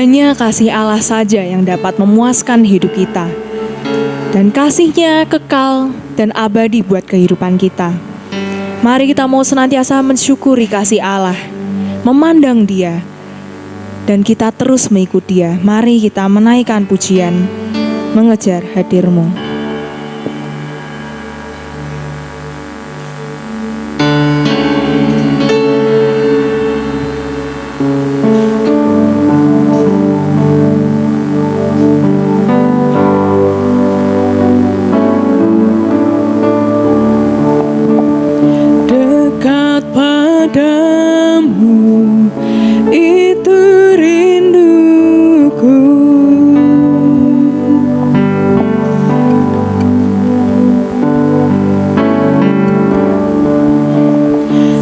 Hanya kasih Allah saja yang dapat memuaskan hidup kita. Dan kasih-Nya kekal dan abadi buat kehidupan kita. Mari kita mau senantiasa mensyukuri kasih Allah, memandang Dia, dan kita terus mengikut Dia. Mari kita menaikkan pujian, mengejar hadir-Mu.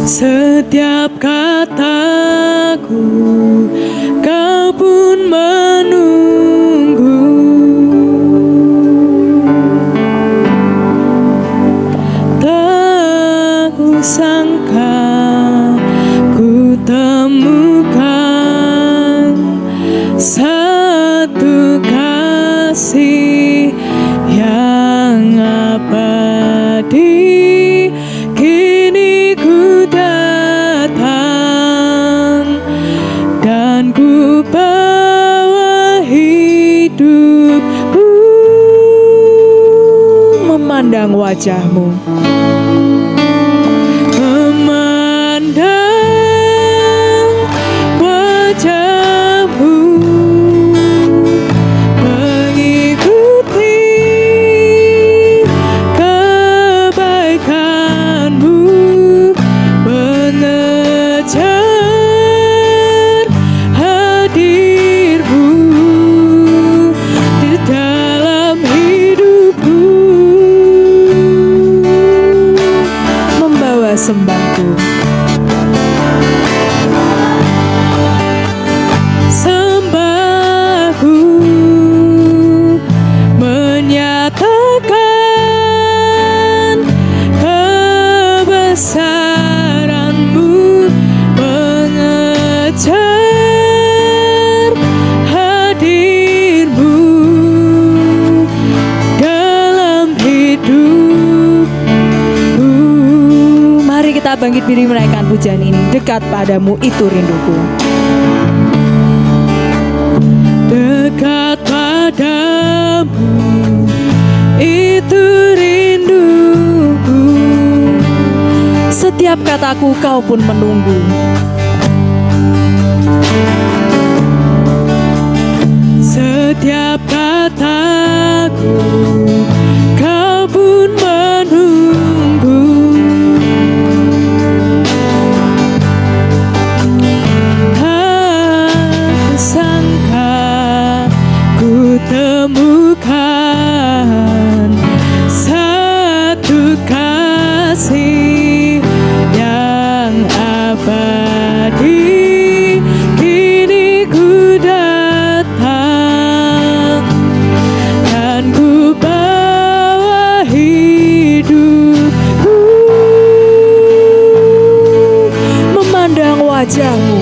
Setiap kataku, Kau pun menunggu. Tak kusangka ku temukan satu kasih yang abadi. Memandang wajah-Mu, memandang wajah-Mu, mengikuti kebaikan-Mu, mengejar hadir-Mu di dalam hidupku. sembahku. Sembahku menyatakan kebesaran-Mu, mengejar hadir-Mu dalam hidup. Kita bangkit berdiri menaikkan pujian ini. Dekat padamu itu rinduku. Dekat padamu itu rinduku. Setiap kataku Kau pun menunggu. Setiap kataku Kau pun menunggu. Temukan satu kasih yang abadi. Kini ku datang dan ku bawa hidupku. Memandang wajah-Mu,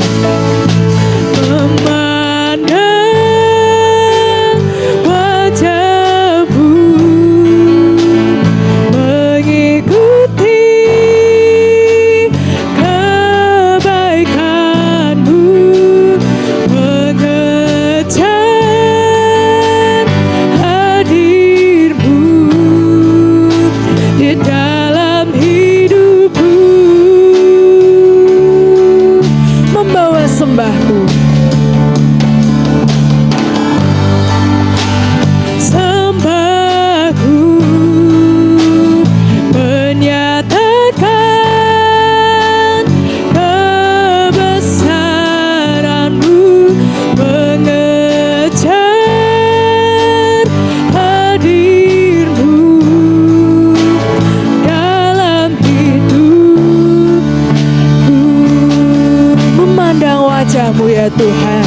sembahku. Sembahku menyatakan kebesaran-Mu, mengejar hadir-Mu dalam hidupku. Memandang wajah-Mu ya Tuhan.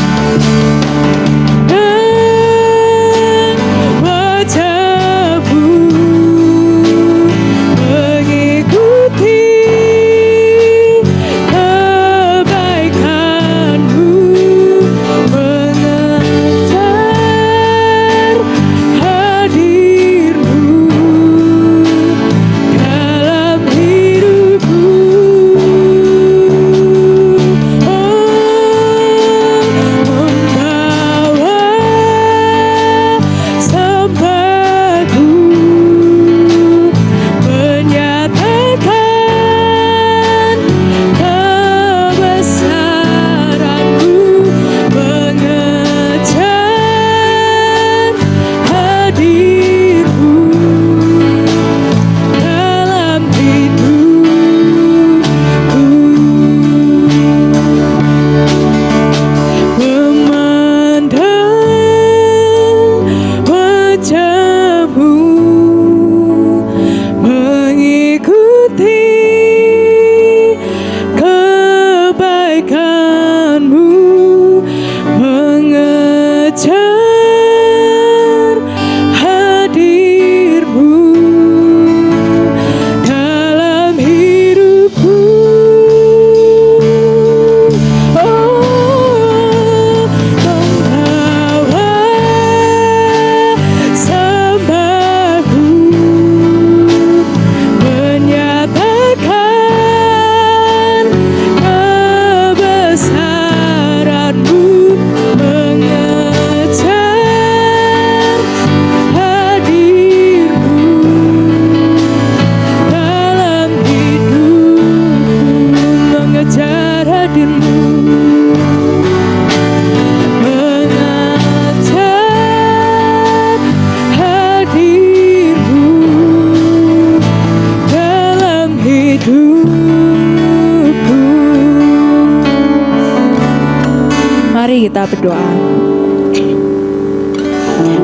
Mari kita berdoa.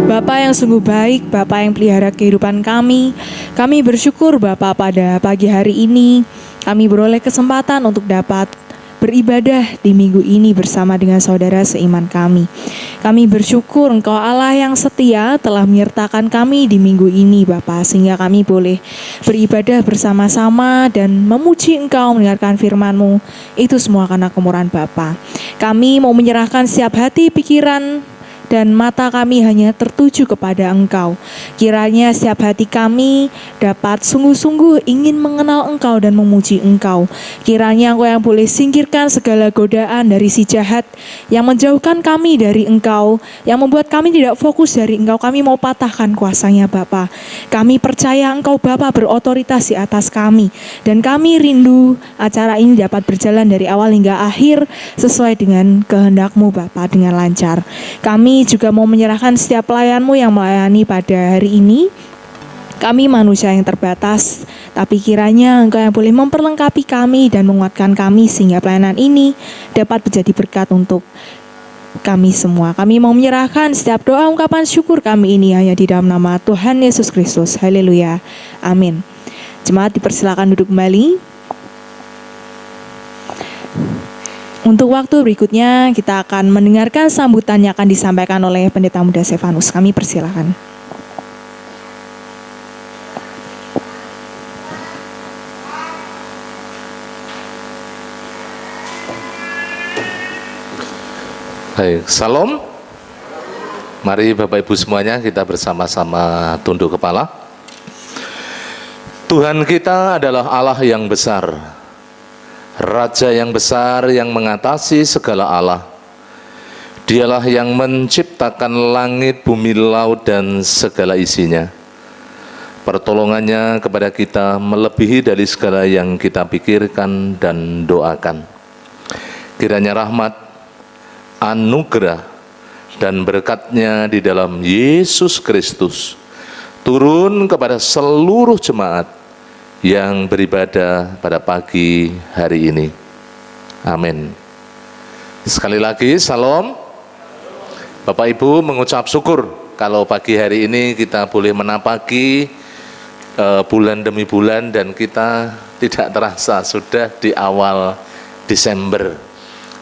Bapa yang sungguh baik, Bapa yang pelihara kehidupan kami bersyukur Bapa pada pagi hari ini kami beroleh kesempatan untuk dapat beribadah di minggu ini bersama dengan saudara seiman kami. Kami bersyukur Engkau Allah yang setia telah menyertakan kami di minggu ini Bapa, sehingga kami boleh beribadah bersama-sama dan memuji Engkau, mendengarkan firman-Mu. Itu semua karena kemurahan Bapa. Kami mau menyerahkan setiap hati, pikiran, dan mata kami hanya tertuju kepada Engkau. Kiranya setiap hati kami dapat sungguh-sungguh ingin mengenal Engkau dan memuji Engkau. Kiranya Engkau yang boleh singkirkan segala godaan dari si jahat yang menjauhkan kami dari Engkau, yang membuat kami tidak fokus dari Engkau. Kami mau patahkan kuasanya Bapa. Kami percaya Engkau Bapa berotoritas di atas kami, dan kami rindu acara ini dapat berjalan dari awal hingga akhir sesuai dengan kehendak-Mu Bapa, dengan lancar. Kami juga mau menyerahkan setiap pelayan-Mu yang melayani pada hari ini. Kami manusia yang terbatas, tapi kiranya Engkau yang boleh memperlengkapi kami dan menguatkan kami sehingga pelayanan ini dapat menjadi berkat untuk kami semua. Kami mau menyerahkan setiap doa ungkapan syukur kami ini hanya di dalam nama Tuhan Yesus Kristus. Haleluya. Amin. Jemaat dipersilakan duduk kembali. Untuk waktu berikutnya kita akan mendengarkan sambutan yang akan disampaikan oleh Pendeta Muda Stefanus. Kami persilakan. Baik, salam. Mari Bapak Ibu semuanya kita bersama-sama tunduk kepala. Tuhan kita adalah Allah yang besar, Raja yang besar yang mengatasi segala Allah. Dialah yang menciptakan langit, bumi, laut, dan segala isinya. Pertolongannya kepada kita melebihi dari segala yang kita pikirkan dan doakan. Kiranya rahmat, anugerah, dan berkat-Nya di dalam Yesus Kristus turun kepada seluruh jemaat yang beribadah pada pagi hari ini. Amin. Sekali lagi, salam. Bapak Ibu mengucap syukur kalau pagi hari ini kita boleh menapaki bulan demi bulan dan kita tidak terasa sudah di awal Desember.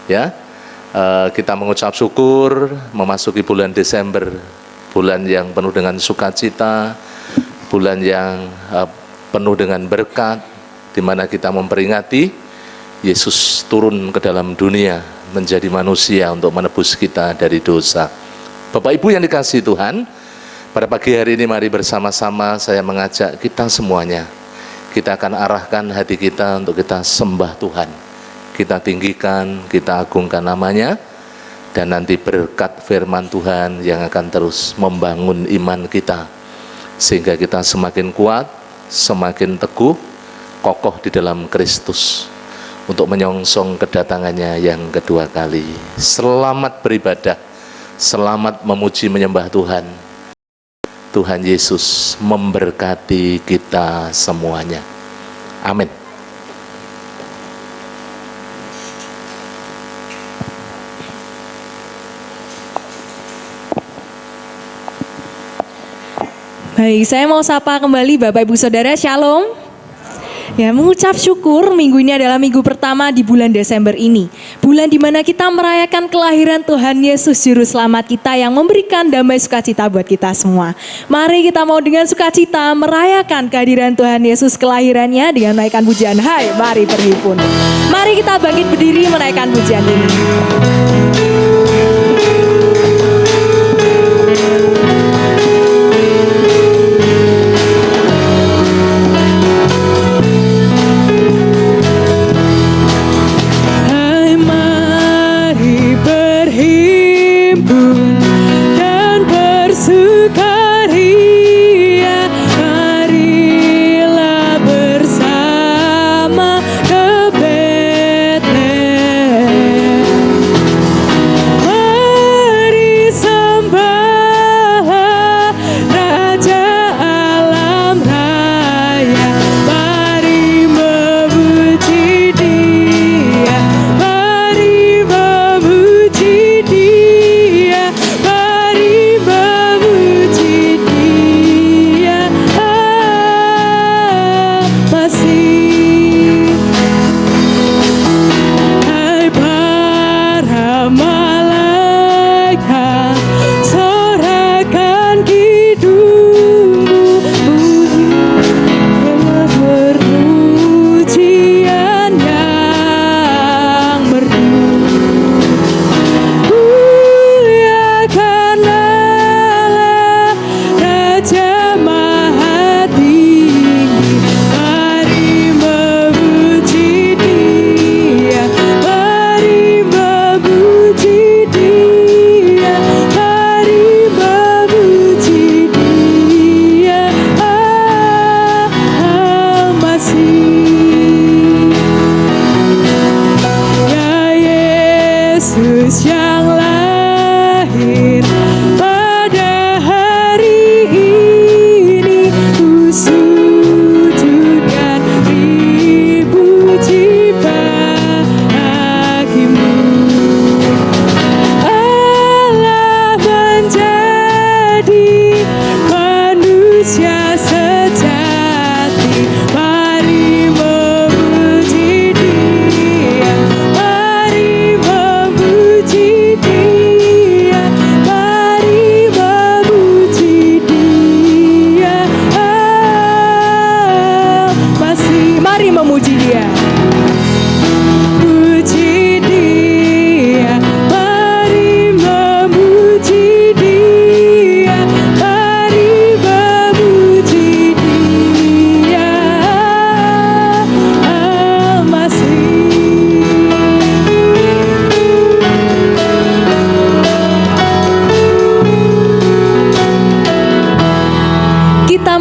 Ya, kita mengucap syukur memasuki bulan Desember, bulan yang penuh dengan sukacita, bulan yang penuh dengan berkat, di mana kita memperingati Yesus turun ke dalam dunia menjadi manusia untuk menebus kita dari dosa. Bapak Ibu yang dikasihi Tuhan, pada pagi hari ini mari bersama-sama saya mengajak kita semuanya, kita akan arahkan hati kita untuk kita sembah Tuhan, kita tinggikan, kita agungkan namanya, dan nanti berkat firman Tuhan yang akan terus membangun iman kita, sehingga kita semakin kuat, semakin teguh, kokoh di dalam Kristus untuk menyongsong kedatangannya yang kedua kali. Selamat beribadah, selamat memuji menyembah Tuhan. Tuhan Yesus memberkati kita semuanya. Amin. Baik, saya mau sapa kembali Bapak Ibu Saudara, Shalom. Ya, mengucap syukur minggu ini adalah minggu pertama di bulan Desember ini. Bulan di mana kita merayakan kelahiran Tuhan Yesus Juru Selamat kita yang memberikan damai sukacita buat kita semua. Mari kita mau dengan sukacita merayakan kehadiran Tuhan Yesus kelahirannya dengan menaikkan pujian. Hai, mari berhimpun. Mari kita bangkit berdiri menaikkan pujian ini.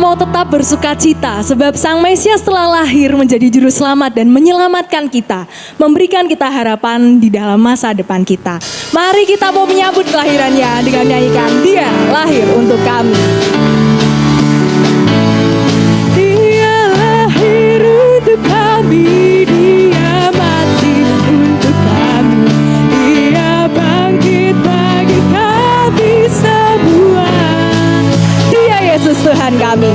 mau tetap bersuka cita sebab Sang Mesias telah lahir menjadi juru selamat dan menyelamatkan kita, memberikan kita harapan di dalam masa depan kita. Mari kita mau menyambut kelahirannya dengan menyanyikan Dia lahir untuk kami. Dia lahir untuk kami, Dia mati untuk kami, Dia bangkit bagi kami semua. Dia Yesus Tuhan kami.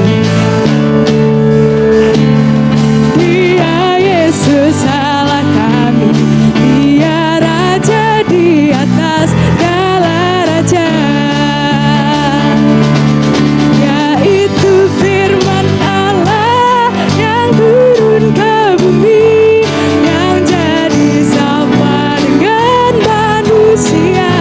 Dia Yesus Allah kami, Dia Raja di atas segala raja. Yaitu firman Allah yang turun ke bumi, yang jadi sama dengan manusia.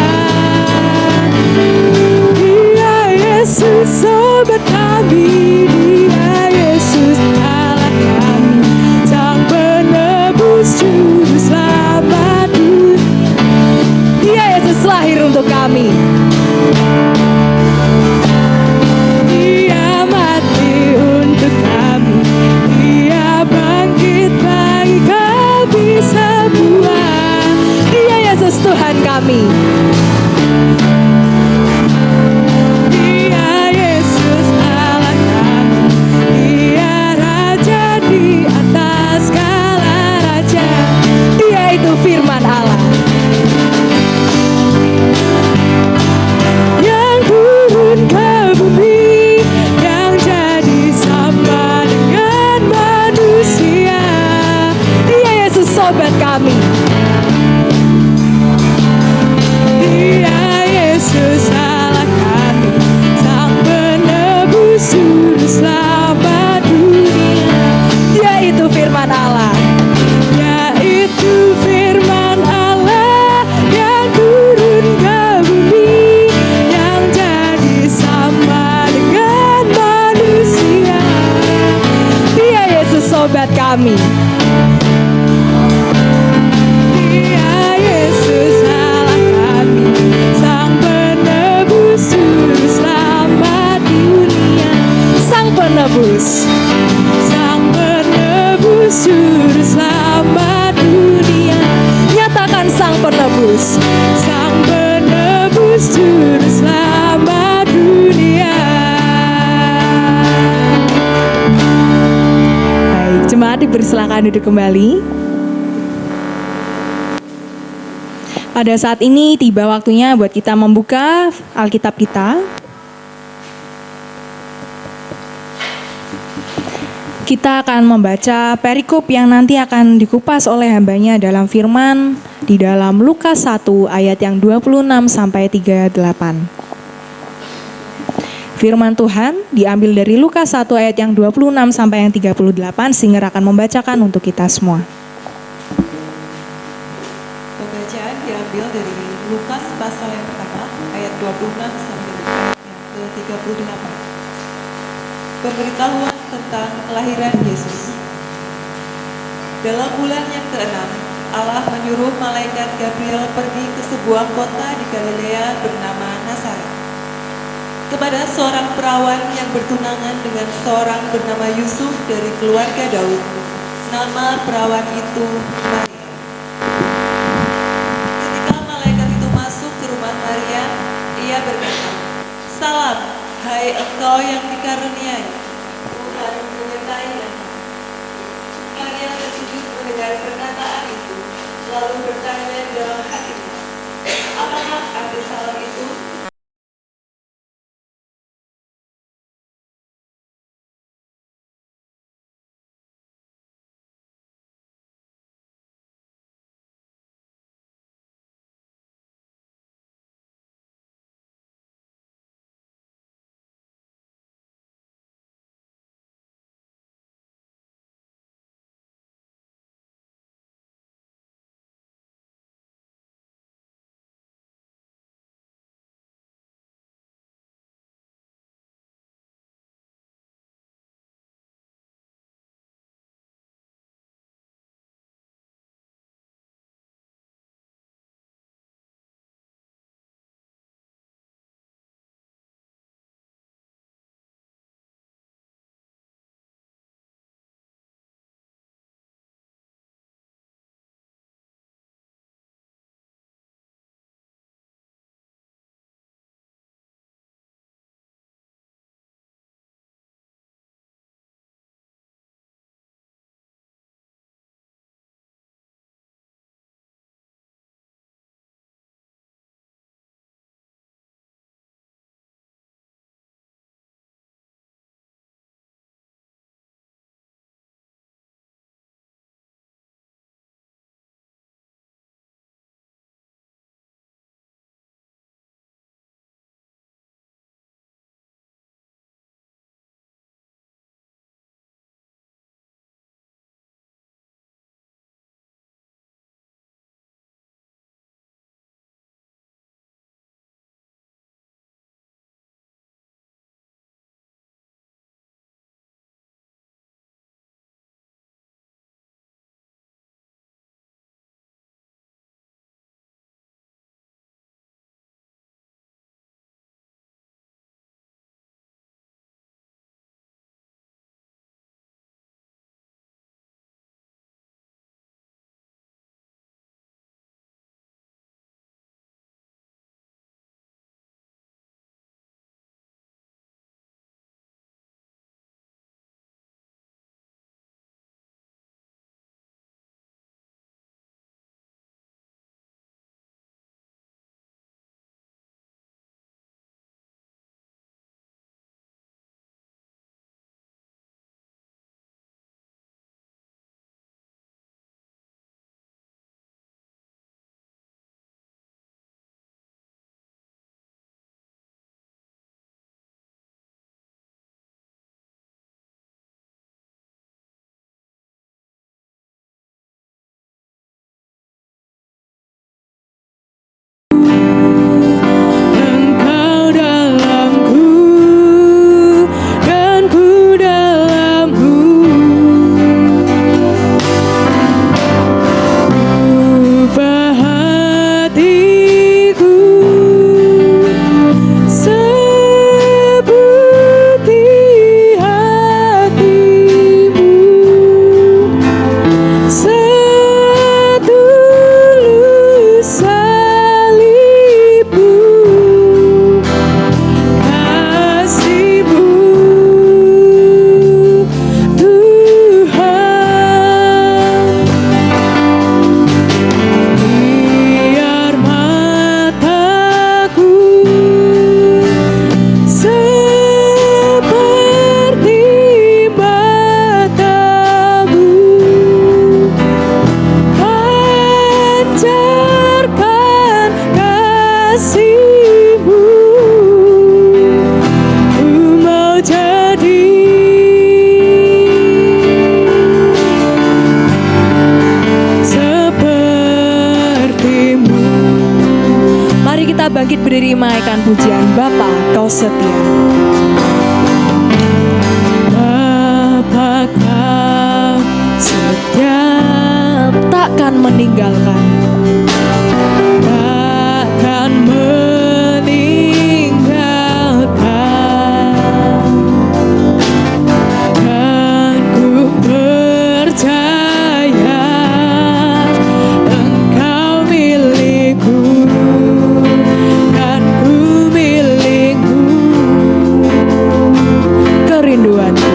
Dia Yesus sobat kami, Dia Yesus Allah kami, Sang penebus juru selamat dunia. Dia Yesus lahir untuk kami. Dia mati untuk kami, Dia bangkit bagi kami semua. Dia Yesus Tuhan kami. Dia Yesus Allah kami, Dia Raja di atas segala raja. Dia itu firman Allah. Yang turun ke bumi, yang jadi sama dengan manusia. Dia Yesus sobat kami. Dia Yesus Allah kami, Sang penebus juru selamat dunia. Dia itu firman Allah. Yaitu firman Allah yang turun ke bumi, yang jadi sama dengan manusia. Dia Yesus sobat kami. Dia Yesus Allah kami, Sang penebus juru selamat dunia. Sang penebus. Sang penebus juru selamat dunia. Nyatakan Sang penebus. Sang penebus juru selamat dunia. Baik, jemaat dipersilakan duduk kembali. Pada saat ini tiba waktunya buat kita membuka Alkitab kita. Kita akan membaca perikop yang nanti akan dikupas oleh hambanya dalam firman di dalam Lukas 1 ayat yang 26 sampai 38. Firman Tuhan diambil dari Lukas 1 ayat yang 26 sampai yang 38, Singer akan membacakan untuk kita semua. Pembacaan diambil dari Lukas pasal yang pertama ayat 26 sampai ayat yang ke-38. Pemberitahuan tentang kelahiran Yesus. Dalam bulan yang ke-6, Allah menyuruh malaikat Gabriel pergi ke sebuah kota di Galilea bernama Nazaret, kepada seorang perawan yang bertunangan dengan seorang bernama Yusuf dari keluarga Daud. Nama perawan itu Maria. Ketika malaikat itu masuk ke rumah Maria, ia berkata, "Salam, hai engkau yang dikaruniai, Tuhan menyertai." Maria terkejut mendengar perkataan itu, lalu bertanya di dalam hatinya, "Apakah arti salam itu?" bangkit berdiri menaikkan pujian Bapa Kau setia. Bapa Kau setia, Takkan meninggalkan, takkan meninggalkan, dan ku percaya Engkau milikku dan ku milikmu. kerinduanku.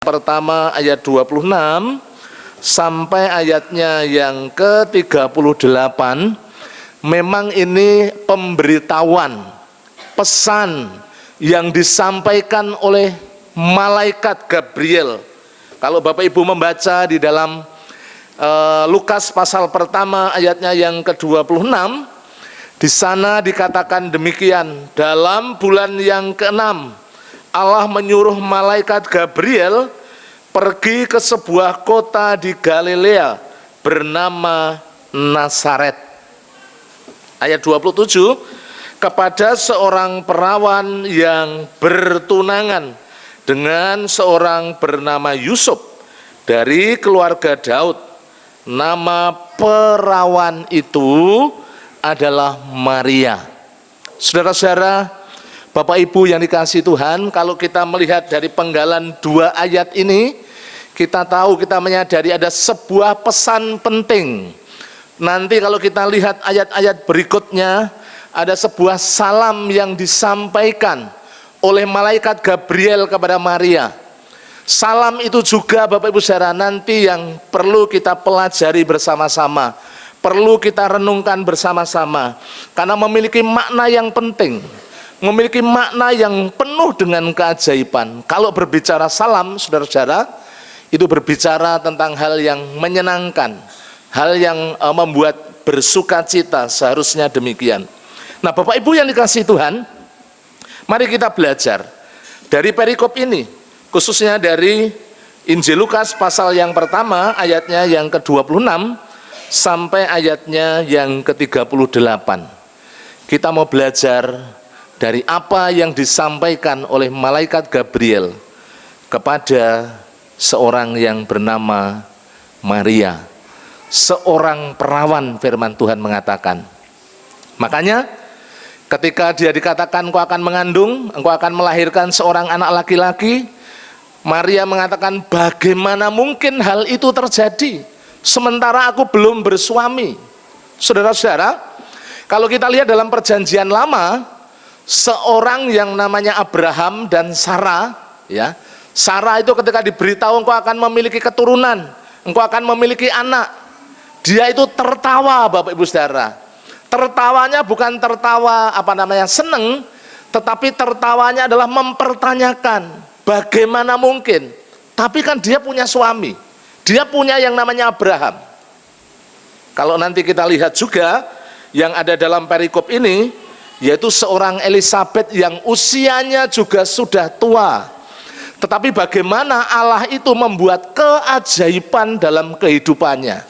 pertama ayat 26 sampai ayatnya yang ke-38, memang ini pemberitahuan, pesan yang disampaikan oleh malaikat Gabriel. Kalau Bapak Ibu membaca di dalam Lukas pasal pertama ayatnya yang ke-26, di sana dikatakan demikian, dalam bulan yang ke-6 Allah menyuruh malaikat Gabriel pergi ke sebuah kota di Galilea bernama Nazaret. Ayat 27, kepada seorang perawan yang bertunangan dengan seorang bernama Yusuf dari keluarga Daud. Nama perawan itu adalah Maria. Saudara-saudara, Bapak Ibu yang dikasihi Tuhan, kalau kita melihat dari penggalan 2 ayat ini, kita tahu, kita menyadari ada sebuah pesan penting. Nanti kalau kita lihat ayat-ayat berikutnya, ada sebuah salam yang disampaikan oleh malaikat Gabriel kepada Maria. Salam itu juga Bapak Ibu saudara nanti yang perlu kita pelajari bersama-sama, perlu kita renungkan bersama-sama, karena memiliki makna yang penting, memiliki makna yang penuh dengan keajaiban. Kalau berbicara salam, saudara-saudara, itu berbicara tentang hal yang menyenangkan, hal yang membuat bersuka cita, seharusnya demikian. Nah, Bapak Ibu yang dikasihi Tuhan, mari kita belajar dari perikop ini, khususnya dari Injil Lukas pasal yang pertama ayatnya yang ke-26 sampai ayatnya yang ke-38. Kita mau belajar dari apa yang disampaikan oleh malaikat Gabriel kepada seorang yang bernama Maria, seorang perawan. Firman Tuhan mengatakan, makanya ketika dia dikatakan engkau akan mengandung, engkau akan melahirkan seorang anak laki-laki, Maria mengatakan, bagaimana mungkin hal itu terjadi sementara aku belum bersuami. Saudara-saudara, kalau kita lihat dalam perjanjian lama, seorang yang namanya Abraham dan Sarah, ya, Sarah itu ketika diberitahu engkau akan memiliki keturunan, engkau akan memiliki anak, dia itu tertawa, Bapak Ibu saudara. Tertawanya bukan tertawa seneng, tetapi tertawanya adalah mempertanyakan, bagaimana mungkin? Tapi kan dia punya suami, dia punya yang namanya Abraham. Kalau nanti kita lihat juga yang ada dalam perikop ini, yaitu seorang Elisabeth yang usianya juga sudah tua, tetapi bagaimana Allah itu membuat keajaiban dalam kehidupannya.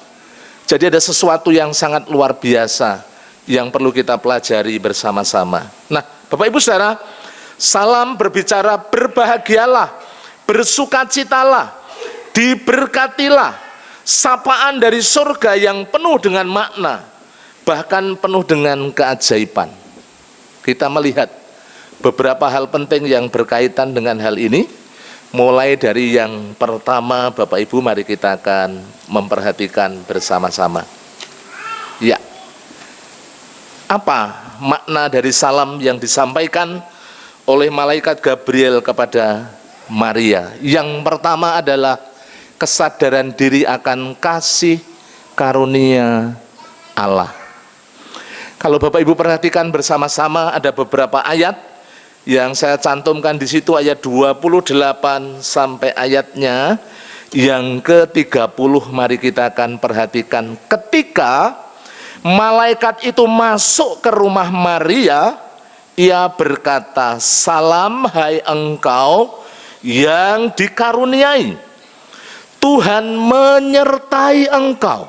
Jadi ada sesuatu yang sangat luar biasa yang perlu kita pelajari bersama-sama. Nah, Bapak Ibu saudara, salam berbicara berbahagialah, bersukacitalah, diberkatilah, sapaan dari surga yang penuh dengan makna, bahkan penuh dengan keajaiban. Kita melihat beberapa hal penting yang berkaitan dengan hal ini. Mulai dari yang pertama, Bapak Ibu, mari kita akan memperhatikan bersama-sama. Ya, apa makna dari salam yang disampaikan oleh malaikat Gabriel kepada Maria? Yang pertama adalah kesadaran diri akan kasih karunia Allah. Kalau Bapak Ibu perhatikan bersama-sama, ada beberapa ayat yang saya cantumkan di situ, ayat 28 sampai ayatnya yang ke-30. Mari kita akan perhatikan. Ketika malaikat itu masuk ke rumah Maria, ia berkata, salam hai engkau yang dikaruniai, Tuhan menyertai engkau.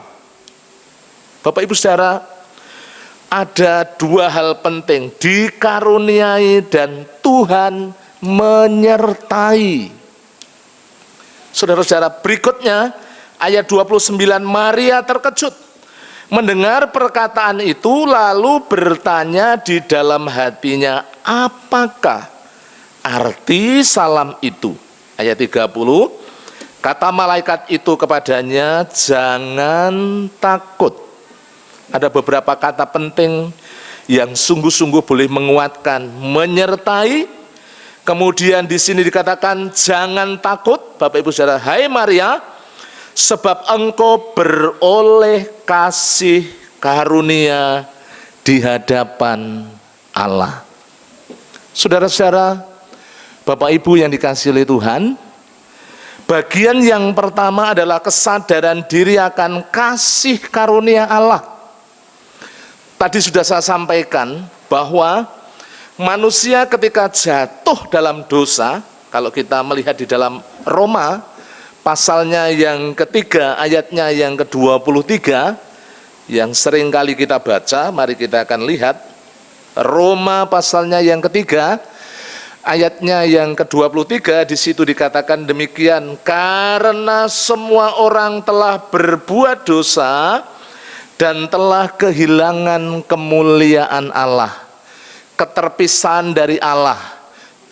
Bapak Ibu saudara, ada dua hal penting, dikaruniai dan Tuhan menyertai. Saudara-saudara, berikutnya ayat 29, Maria terkejut mendengar perkataan itu, lalu bertanya di dalam hatinya, apakah arti salam itu? Ayat 30, kata malaikat itu kepadanya, jangan takut. Ada beberapa kata penting yang sungguh-sungguh boleh menguatkan, menyertai Kemudian di sini dikatakan jangan takut, Bapak Ibu Saudara, hai Maria, sebab engkau beroleh kasih karunia di hadapan Allah. Saudara-saudara, Bapak Ibu yang dikasihi oleh Tuhan, bagian yang pertama adalah kesadaran diri akan kasih karunia Allah. Tadi sudah saya sampaikan bahwa manusia ketika jatuh dalam dosa, kalau kita melihat di dalam Roma, pasalnya yang ketiga, ayatnya yang ke-23, yang sering kali kita baca, mari kita akan lihat. Roma pasalnya yang ketiga, ayatnya yang ke-23, di situ dikatakan demikian, karena semua orang telah berbuat dosa dan telah kehilangan kemuliaan Allah, keterpisahan dari Allah,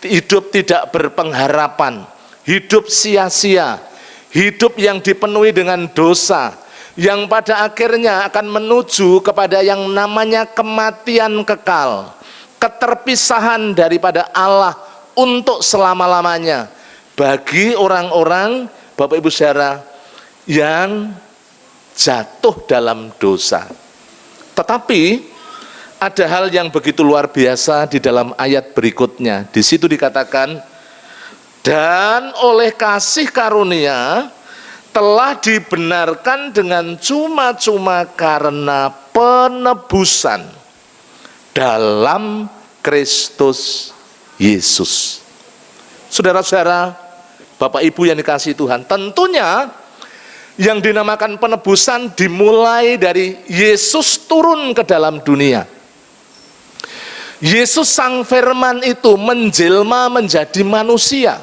hidup tidak berpengharapan, hidup sia-sia, hidup yang dipenuhi dengan dosa, yang pada akhirnya akan menuju kepada yang namanya kematian kekal, keterpisahan daripada Allah untuk selama-lamanya bagi orang-orang, Bapak Ibu Saudara, yang jatuh dalam dosa. Tetapi ada hal yang begitu luar biasa di dalam ayat berikutnya. Di situ dikatakan, dan oleh kasih karunia telah dibenarkan dengan cuma-cuma karena penebusan dalam Kristus Yesus. Saudara-saudara, Bapak Ibu yang dikasihi Tuhan, tentunya yang dinamakan penebusan dimulai dari Yesus turun ke dalam dunia. Yesus Sang Firman itu menjelma menjadi manusia.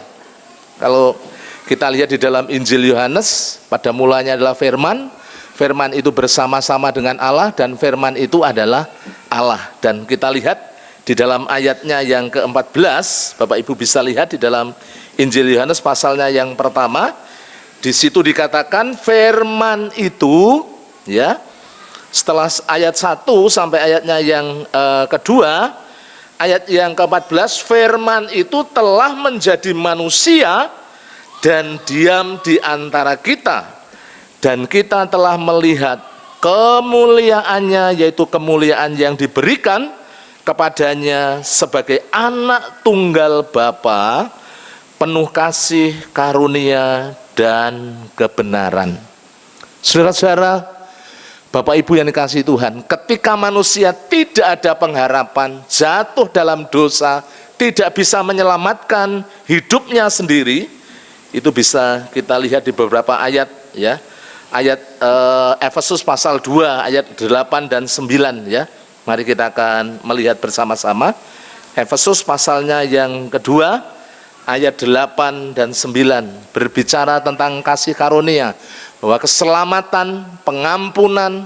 Kalau kita lihat di dalam Injil Yohanes, pada mulanya adalah Firman, Firman itu bersama-sama dengan Allah, dan Firman itu adalah Allah. Dan kita lihat di dalam ayatnya yang ke-14, Bapak Ibu bisa lihat di dalam Injil Yohanes pasalnya yang pertama, di situ dikatakan Firman itu, ya, setelah ayat 1 sampai ayatnya yang kedua, ayat yang ke-14, Firman itu telah menjadi manusia dan diam di antara kita, dan kita telah melihat kemuliaannya, yaitu kemuliaan yang diberikan kepadanya sebagai anak tunggal Bapa, penuh kasih, karunia, dan kebenaran. Saudara-saudara, Bapak Ibu yang dikasihi Tuhan, ketika manusia tidak ada pengharapan, jatuh dalam dosa, tidak bisa menyelamatkan hidupnya sendiri, itu bisa kita lihat di beberapa ayat, ya. Ayat Efesus pasal 2 ayat 8 dan 9, ya. Mari kita akan melihat bersama-sama. Efesus pasalnya yang kedua ayat 8 dan 9 berbicara tentang kasih karunia, bahwa keselamatan, pengampunan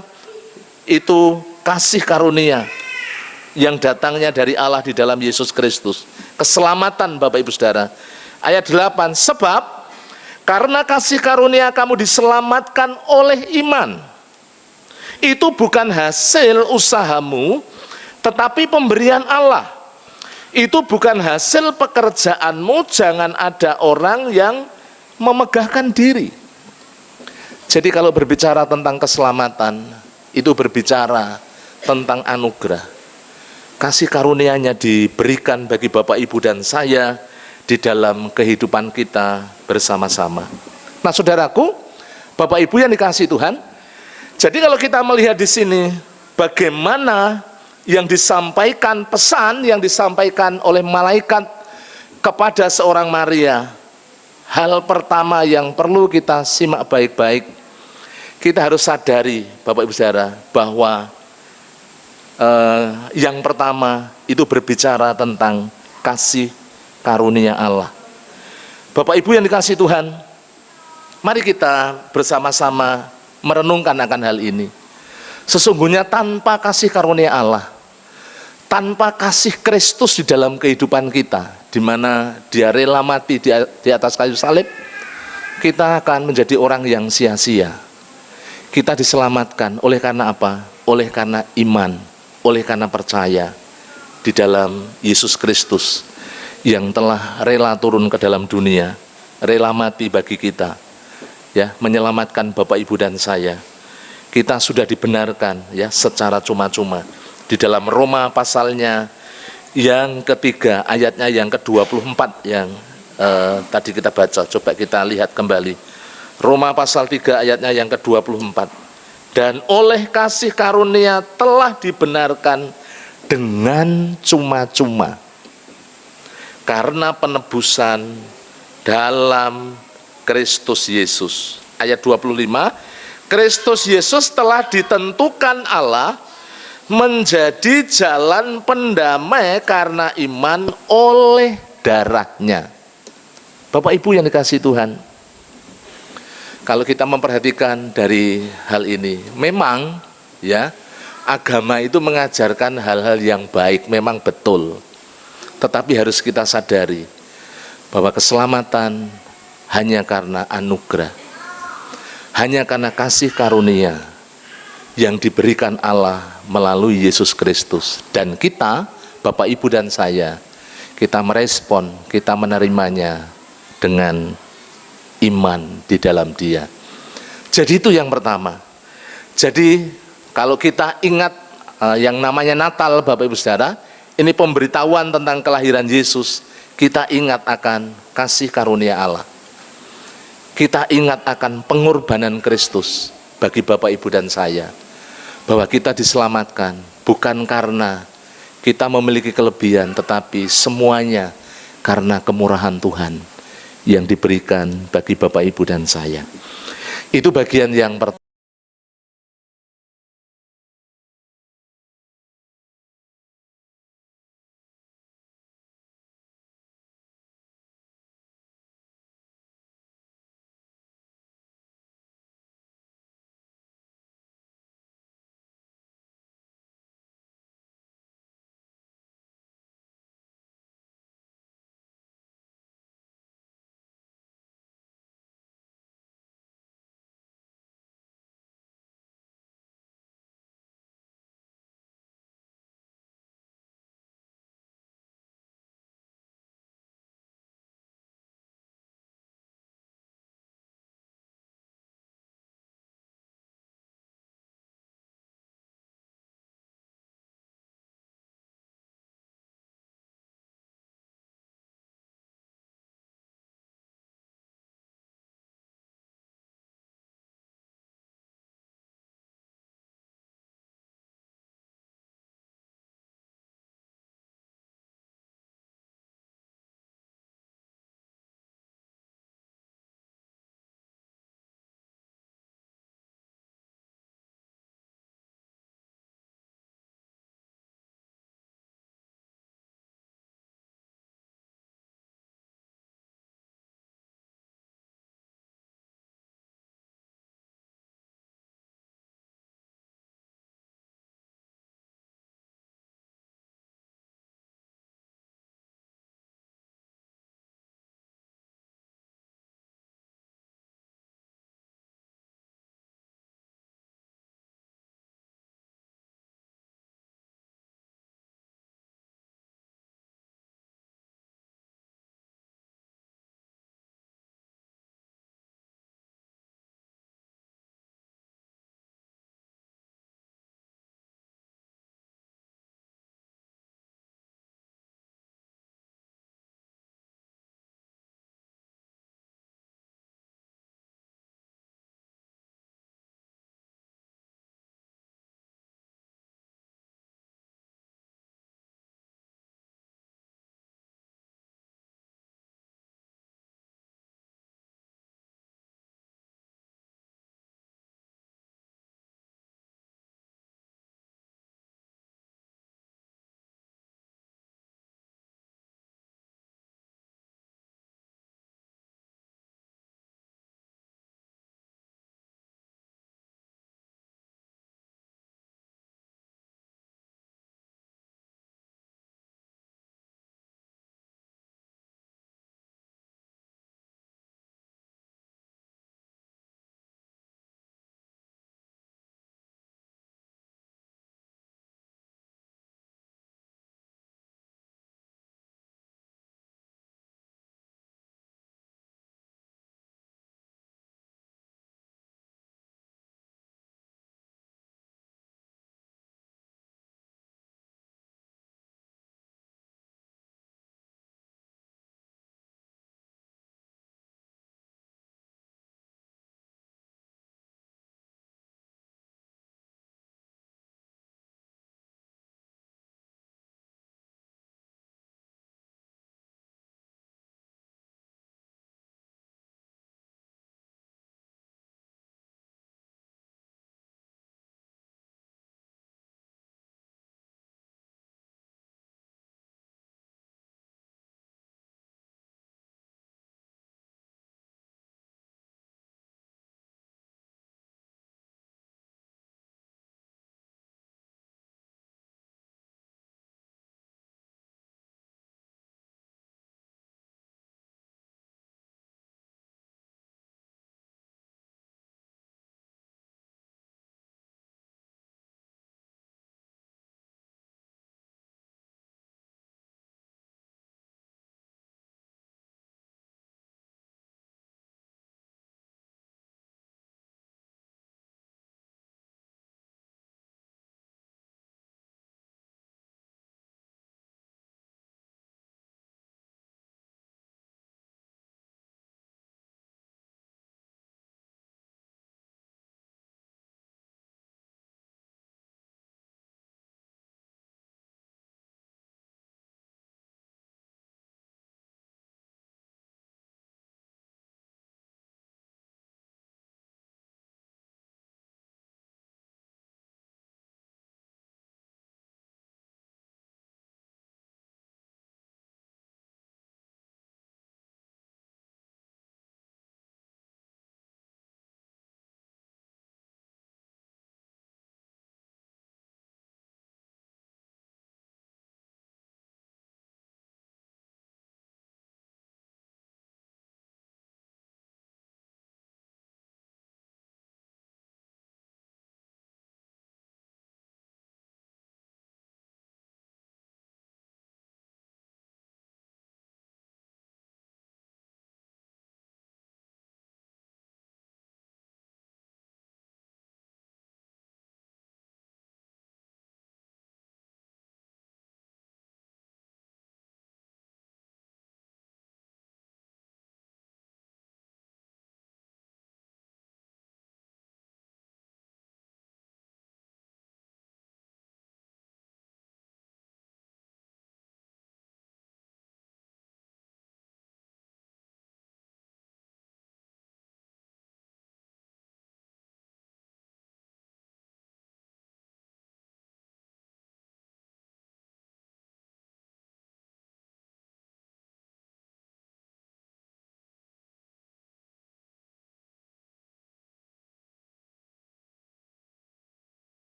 itu kasih karunia yang datangnya dari Allah di dalam Yesus Kristus. Keselamatan, Bapak Ibu Saudara. Ayat 8, sebab karena kasih karunia kamu diselamatkan oleh iman. Itu bukan hasil usahamu, tetapi pemberian Allah. Itu bukan hasil pekerjaanmu, jangan ada orang yang memegahkan diri. Jadi kalau berbicara tentang keselamatan, itu berbicara tentang anugerah. Kasih karunia-Nya diberikan bagi Bapak Ibu dan saya di dalam kehidupan kita bersama-sama. Nah, saudaraku, Bapak Ibu yang dikasihi Tuhan, jadi kalau kita melihat di sini bagaimana yang disampaikan, pesan yang disampaikan oleh malaikat kepada seorang Maria, hal pertama yang perlu kita simak baik-baik, kita harus sadari, Bapak Ibu Saudara, bahwa yang pertama itu berbicara tentang kasih karunia Allah. Bapak Ibu yang dikasihi Tuhan, mari kita bersama-sama merenungkan akan hal ini. Sesungguhnya tanpa kasih karunia Allah, tanpa kasih Kristus di dalam kehidupan kita, di mana Dia rela mati di atas kayu salib, kita akan menjadi orang yang sia-sia. Kita diselamatkan oleh karena apa? Oleh karena iman, oleh karena percaya di dalam Yesus Kristus yang telah rela turun ke dalam dunia, rela mati bagi kita, ya, menyelamatkan Bapak Ibu dan saya. Kita sudah dibenarkan ya secara cuma-cuma. Di dalam Roma pasalnya yang ketiga, ayatnya yang ke-24 yang tadi kita baca, coba kita lihat kembali. Roma pasal 3 ayatnya yang ke-24. Dan oleh kasih karunia telah dibenarkan dengan cuma-cuma karena penebusan dalam Kristus Yesus. Ayat 25, Kristus Yesus telah ditentukan Allah menjadi jalan pendamai karena iman oleh darahnya. Bapak Ibu yang dikasihi Tuhan, kalau kita memperhatikan dari hal ini, memang ya agama itu mengajarkan hal-hal yang baik, memang betul. Tetapi harus kita sadari bahwa keselamatan hanya karena anugerah, hanya karena kasih karunia yang diberikan Allah melalui Yesus Kristus. Dan kita, Bapak Ibu dan saya, kita merespon, kita menerimanya dengan iman di dalam Dia. Jadi itu yang pertama. Jadi kalau kita ingat yang namanya Natal, Bapak Ibu Saudara, ini pemberitahuan tentang kelahiran Yesus. Kita ingat akan kasih karunia Allah. Kita ingat akan pengorbanan Kristus bagi Bapak Ibu dan saya. Bahwa kita diselamatkan bukan karena kita memiliki kelebihan, tetapi semuanya karena kemurahan Tuhan yang diberikan bagi Bapak Ibu dan saya. Itu bagian yang pertama.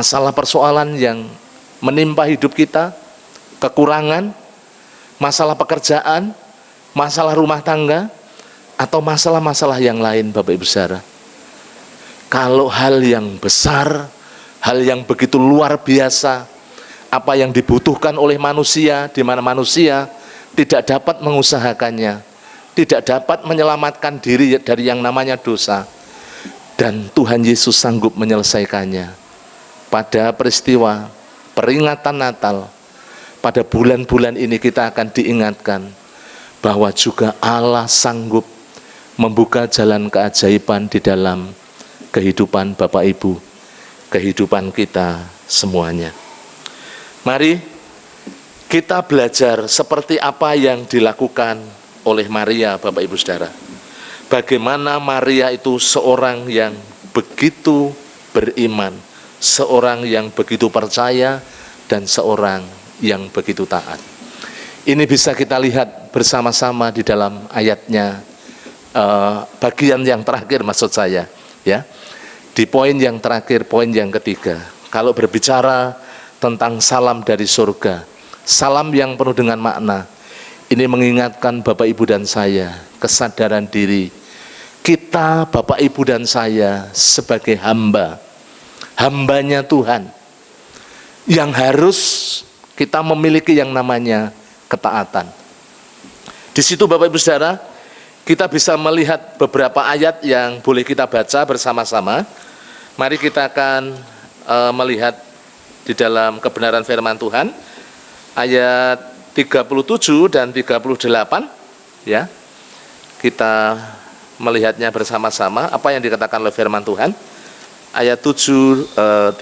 masalah persoalan yang menimpa hidup kita, kekurangan, masalah pekerjaan, masalah rumah tangga, atau masalah-masalah yang lain, Bapak Ibu Saudara. Kalau hal yang besar, hal yang begitu luar biasa, apa yang dibutuhkan oleh manusia, di mana manusia tidak dapat mengusahakannya, tidak dapat menyelamatkan diri dari yang namanya dosa, dan Tuhan Yesus sanggup menyelesaikannya. Pada peristiwa peringatan Natal, pada bulan-bulan ini kita akan diingatkan bahwa juga Allah sanggup membuka jalan keajaiban di dalam kehidupan Bapak Ibu, kehidupan kita semuanya. Mari kita belajar seperti apa yang dilakukan oleh Maria, Bapak Ibu Saudara. Bagaimana Maria itu seorang yang begitu beriman, seorang yang begitu percaya, dan seorang yang begitu taat. Ini bisa kita lihat bersama-sama di dalam ayatnya, bagian yang terakhir maksud saya, ya. Di poin yang terakhir, poin yang ketiga. Kalau berbicara tentang salam dari surga, salam yang penuh dengan makna, ini mengingatkan Bapak Ibu dan saya kesadaran diri kita, Bapak Ibu dan saya sebagai hambanya Tuhan, yang harus kita memiliki yang namanya ketaatan. Di situ Bapak Ibu Saudara, kita bisa melihat beberapa ayat yang boleh kita baca bersama-sama. Mari kita akan melihat di dalam kebenaran firman Tuhan, ayat 37 dan 38, ya. Kita melihatnya bersama-sama apa yang dikatakan oleh firman Tuhan. Ayat 37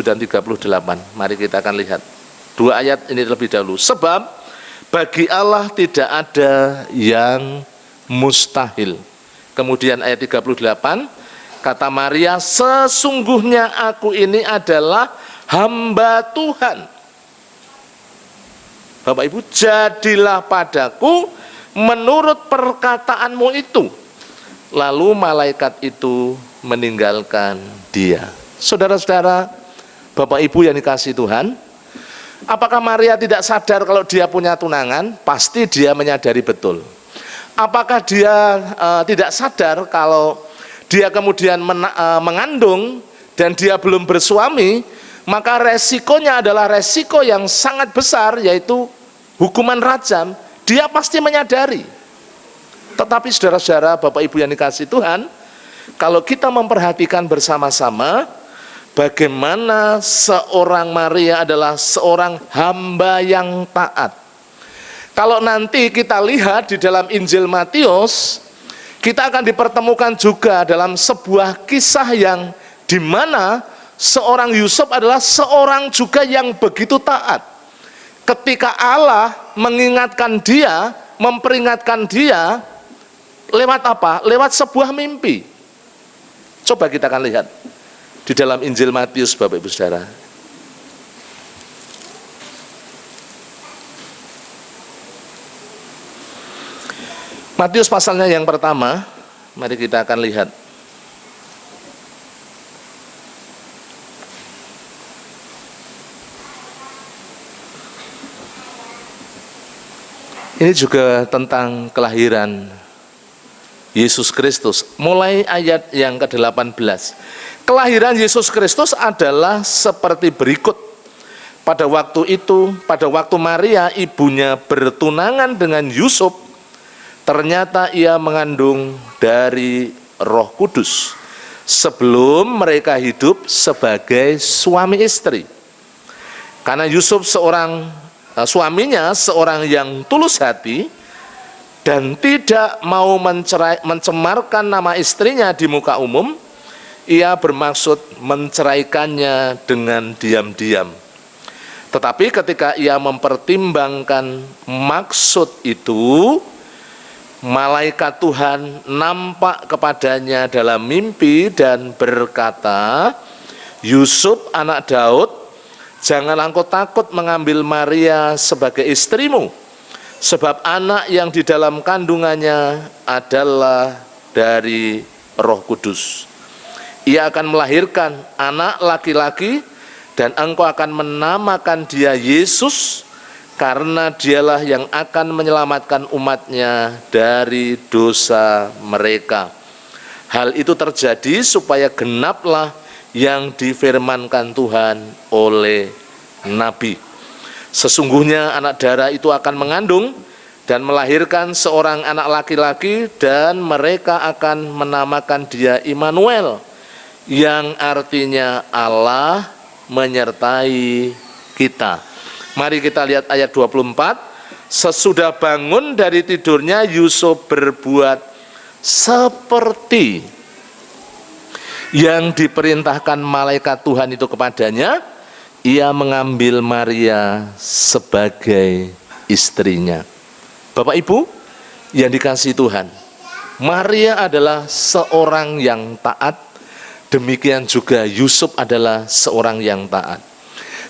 dan 38. Mari kita akan lihat dua ayat ini terlebih dahulu. Sebab bagi Allah tidak ada yang mustahil. Kemudian ayat 38, kata Maria, sesungguhnya aku ini adalah hamba Tuhan. Bapak Ibu, jadilah padaku menurut perkataanmu itu. Lalu malaikat itu meninggalkan dia. Saudara-saudara, Bapak Ibu yang dikasihi Tuhan, apakah Maria tidak sadar kalau dia punya tunangan? Pasti dia menyadari betul. Apakah dia tidak sadar kalau dia kemudian mengandung dan dia belum bersuami? Maka resikonya adalah resiko yang sangat besar, yaitu hukuman rajam. Dia pasti menyadari. Tetapi saudara-saudara, Bapak Ibu yang dikasihi Tuhan, kalau kita memperhatikan bersama-sama bagaimana seorang Maria adalah seorang hamba yang taat. Kalau nanti kita lihat di dalam Injil Matius, kita akan dipertemukan juga dalam sebuah kisah yang dimana seorang Yusuf adalah seorang juga yang begitu taat. Ketika Allah mengingatkan dia, memperingatkan dia, lewat apa? Lewat sebuah mimpi. Coba kita akan lihat di dalam Injil Matius, Bapak Ibu Saudara. Matius pasalnya yang pertama, mari kita akan lihat. Ini juga tentang kelahiran Yesus Kristus. Mulai ayat yang ke-18. Kelahiran Yesus Kristus adalah seperti berikut. Pada waktu itu, pada waktu Maria ibunya bertunangan dengan Yusuf, ternyata ia mengandung dari Roh Kudus sebelum mereka hidup sebagai suami istri. Karena Yusuf suaminya seorang yang tulus hati dan tidak mau mencemarkan nama istrinya di muka umum, ia bermaksud menceraikannya dengan diam-diam. Tetapi ketika ia mempertimbangkan maksud itu, malaikat Tuhan nampak kepadanya dalam mimpi dan berkata, Yusuf anak Daud, janganlah engkau takut mengambil Maria sebagai istrimu, sebab anak yang di dalam kandungannya adalah dari Roh Kudus. Ia akan melahirkan anak laki-laki dan engkau akan menamakan dia Yesus, karena dialah yang akan menyelamatkan umatnya dari dosa mereka. Hal itu terjadi supaya genaplah yang difirmankan Tuhan oleh Nabi. Sesungguhnya anak darah itu akan mengandung dan melahirkan seorang anak laki-laki, dan mereka akan menamakan dia Immanuel, yang artinya Allah menyertai kita. Mari kita lihat ayat 24. Sesudah bangun dari tidurnya, Yusuf berbuat seperti yang diperintahkan malaikat Tuhan itu kepadanya. Ia mengambil Maria sebagai istrinya. Bapak Ibu yang dikasihi Tuhan, Maria adalah seorang yang taat, demikian juga Yusuf adalah seorang yang taat.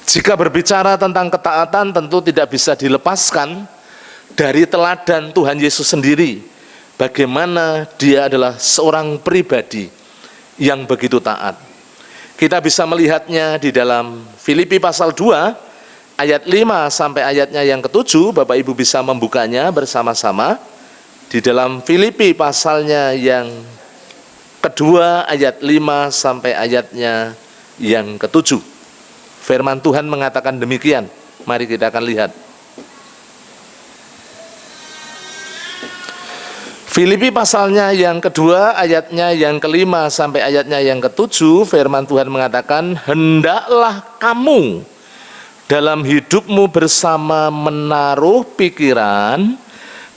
Jika berbicara tentang ketaatan, tentu tidak bisa dilepaskan dari teladan Tuhan Yesus sendiri. Bagaimana dia adalah seorang pribadi yang begitu taat. Kita bisa melihatnya di dalam Filipi pasal 2 ayat 5 sampai ayatnya yang ke-7. Bapak Ibu bisa membukanya bersama-sama. Di dalam Filipi pasalnya yang kedua ayat 5 sampai ayatnya yang ke-7. Firman Tuhan mengatakan demikian. Mari kita akan lihat. Filipi pasalnya yang kedua, ayatnya yang kelima sampai ayatnya yang ke-7, firman Tuhan mengatakan, hendaklah kamu dalam hidupmu bersama menaruh pikiran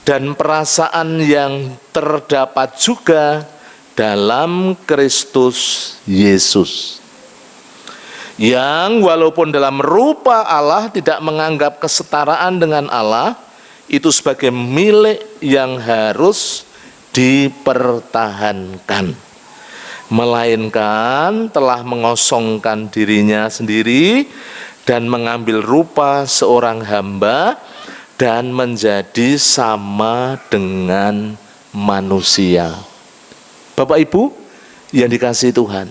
dan perasaan yang terdapat juga dalam Kristus Yesus, yang walaupun dalam rupa Allah tidak menganggap kesetaraan dengan Allah itu sebagai milik yang harus dipertahankan, melainkan telah mengosongkan dirinya sendiri dan mengambil rupa seorang hamba dan menjadi sama dengan manusia. Bapak Ibu yang dikasihi Tuhan,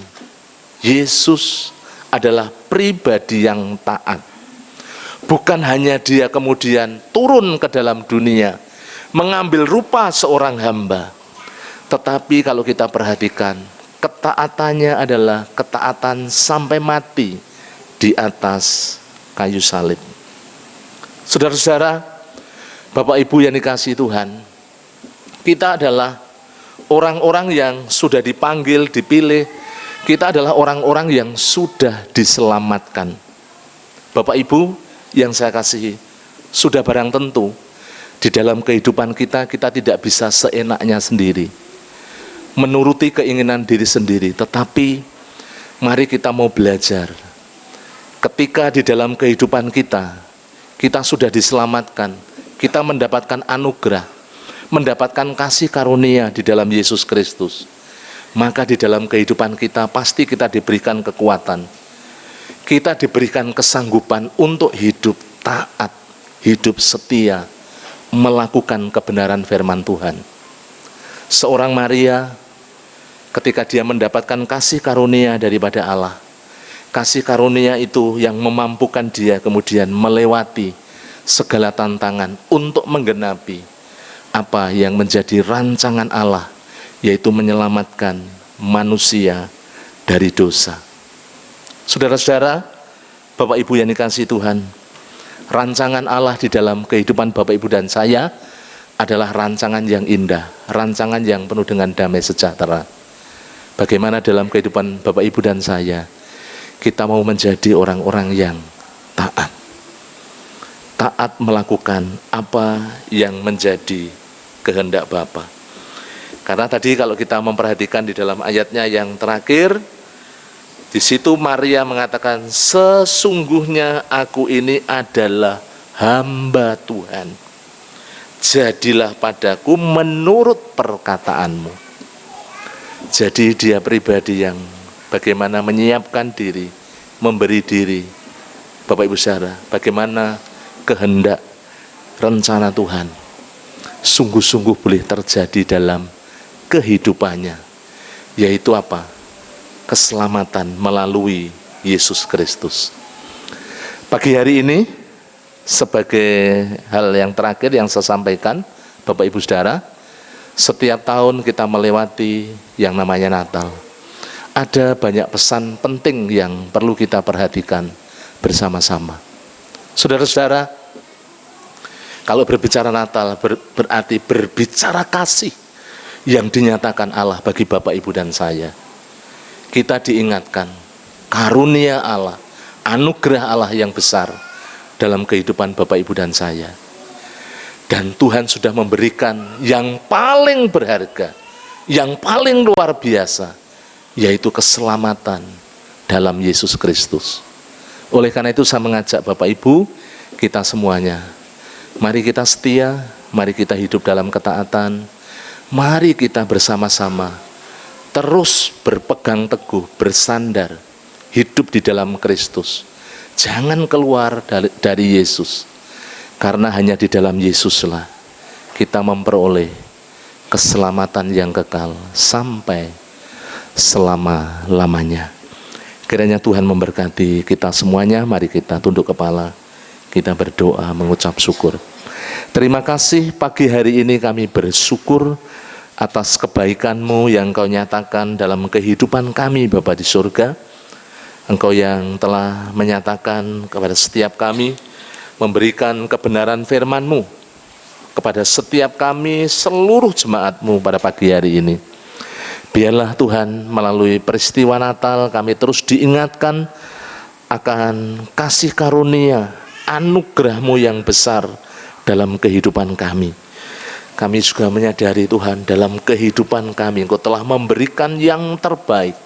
Yesus adalah pribadi yang taat. Bukan hanya dia kemudian turun ke dalam dunia, mengambil rupa seorang hamba. Tetapi kalau kita perhatikan, ketaatannya adalah ketaatan sampai mati di atas kayu salib. Saudara-saudara, Bapak Ibu yang dikasihi Tuhan, kita adalah orang-orang yang sudah dipanggil, dipilih. Kita adalah orang-orang yang sudah diselamatkan. Bapak Ibu yang saya kasihi, sudah barang tentu di dalam kehidupan kita, kita tidak bisa seenaknya sendiri, menuruti keinginan diri sendiri. Tetapi mari kita mau belajar. Ketika di dalam kehidupan kita, kita sudah diselamatkan, kita mendapatkan anugerah, mendapatkan kasih karunia di dalam Yesus Kristus, maka di dalam kehidupan kita pasti kita diberikan kekuatan, kita diberikan kesanggupan untuk hidup taat, hidup setia, melakukan kebenaran firman Tuhan. Seorang Maria, ketika dia mendapatkan kasih karunia daripada Allah, kasih karunia itu yang memampukan dia kemudian melewati segala tantangan untuk menggenapi apa yang menjadi rancangan Allah, yaitu menyelamatkan manusia dari dosa. Saudara-saudara, Bapak Ibu yang dikasihi Tuhan, rancangan Allah di dalam kehidupan Bapak Ibu dan saya adalah rancangan yang indah, rancangan yang penuh dengan damai sejahtera. Bagaimana dalam kehidupan Bapak Ibu dan saya, kita mau menjadi orang-orang yang taat. Taat melakukan apa yang menjadi kehendak Bapa. Karena tadi kalau kita memperhatikan di dalam ayatnya yang terakhir, di situ Maria mengatakan, sesungguhnya aku ini adalah hamba Tuhan. Jadilah padaku menurut perkataanmu. Jadi dia pribadi yang bagaimana menyiapkan diri, memberi diri. Bapak Ibu saudara, bagaimana kehendak rencana Tuhan sungguh-sungguh boleh terjadi dalam kehidupannya. Yaitu apa? Keselamatan melalui Yesus Kristus. Pagi hari ini, sebagai hal yang terakhir yang saya sampaikan, Bapak Ibu Saudara, setiap tahun kita melewati yang namanya Natal. Ada banyak pesan penting yang perlu kita perhatikan bersama-sama. Saudara-saudara, kalau berbicara Natal berarti berbicara kasih yang dinyatakan Allah bagi Bapak, Ibu, dan saya. Kita diingatkan karunia Allah, anugerah Allah yang besar dalam kehidupan Bapak, Ibu, dan saya. Dan Tuhan sudah memberikan yang paling berharga, yang paling luar biasa, yaitu keselamatan dalam Yesus Kristus. Oleh karena itu saya mengajak Bapak Ibu, kita semuanya, mari kita setia, mari kita hidup dalam ketaatan, mari kita bersama-sama terus berpegang teguh, bersandar, hidup di dalam Kristus. Jangan keluar dari Yesus, karena hanya di dalam Yesuslah kita memperoleh keselamatan yang kekal sampai selama-lamanya. Kiranya Tuhan memberkati kita semuanya. Mari kita tunduk kepala, kita berdoa mengucap syukur. Terima kasih pagi hari ini kami bersyukur atas kebaikan-Mu yang Kau nyatakan dalam kehidupan kami Bapa di surga. Engkau yang telah menyatakan kepada setiap kami, memberikan kebenaran firman-Mu kepada setiap kami, seluruh jemaat-Mu pada pagi hari ini. Biarlah Tuhan melalui peristiwa Natal kami terus diingatkan akan kasih karunia, anugerah-Mu yang besar dalam kehidupan kami. Kami juga menyadari Tuhan dalam kehidupan kami Engkau telah memberikan yang terbaik,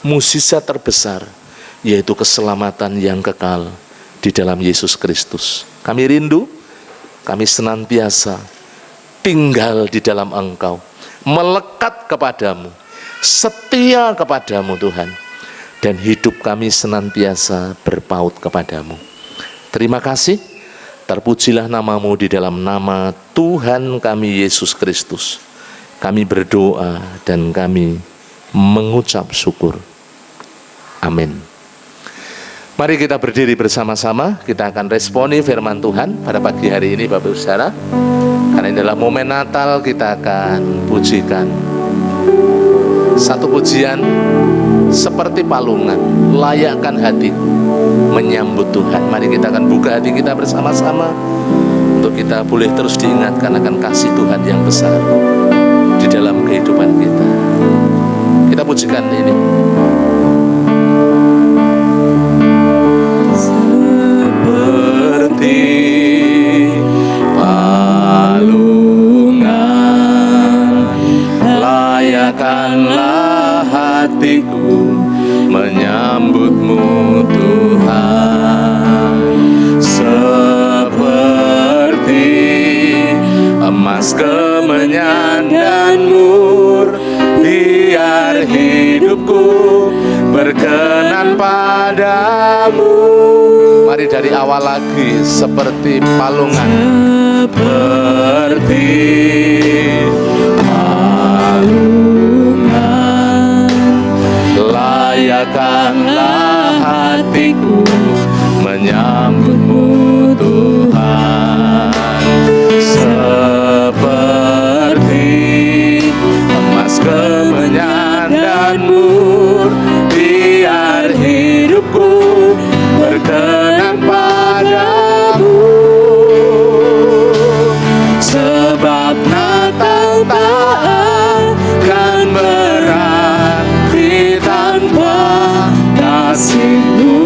mukjizat terbesar, yaitu keselamatan yang kekal di dalam Yesus Kristus. Kami rindu, kami senantiasa tinggal di dalam Engkau, melekat kepadamu, setia kepadamu Tuhan, dan hidup kami senantiasa berpaut kepadamu. Terima kasih, terpujilah namamu di dalam nama Tuhan kami Yesus Kristus. Kami berdoa dan kami mengucap syukur. Amin. Mari kita berdiri bersama-sama, kita akan responi firman Tuhan pada pagi hari ini Bapak Ibu Saudara. Karena ini adalah momen Natal, kita akan pujikan satu pujian seperti palungan, layakkan hati menyambut Tuhan. Mari kita akan buka hati kita bersama-sama untuk kita boleh terus diingatkan akan kasih Tuhan yang besar di dalam kehidupan kita. Kita pujikan ini. Layakkanlah hatiku menyambut-Mu Tuhan, seperti emas kemenyan dan mur, biar hidupku berkenan padamu. Mari dari awal lagi, seperti palungan, seperti layakkanlah hatiku menyambut-Mu Tuhan, seperti emas kemenyan dan mur, biar hidupku berkenan padamu. Sebab Natal tak akan berarti tanpa kasih-Mu.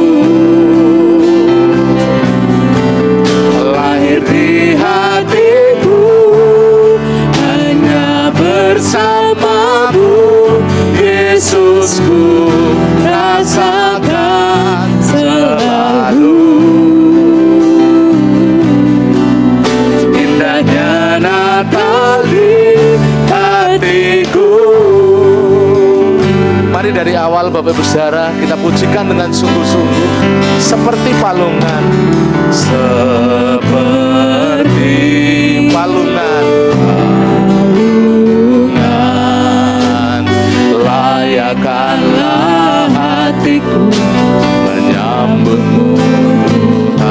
Lahir di hatiku hanya bersama-Mu, Yesusku, rasakan selalu. Indahnya Natal di hatiku. mari dari awal Bapak Ibu Saudara kita pujikan dengan sungguh-sungguh seperti palungan, Seperti palungan, layakkanlah hatiku menyambut-Mu Tuhan.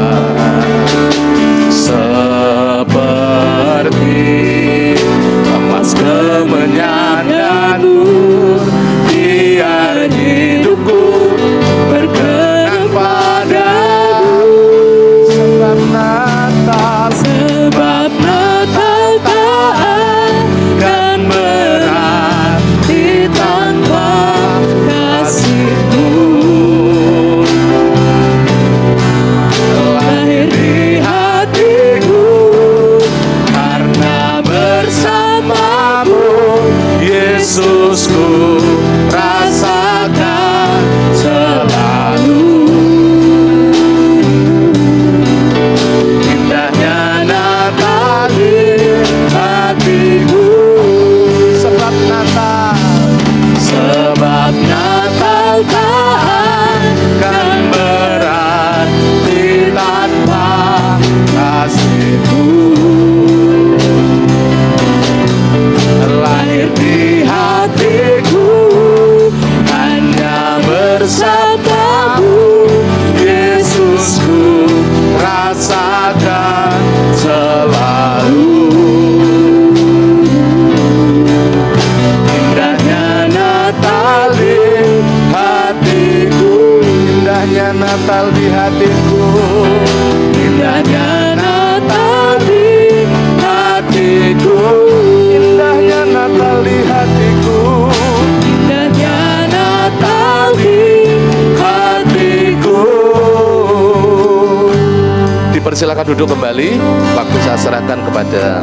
Persilakan duduk kembali. Waktu saya serahkan kepada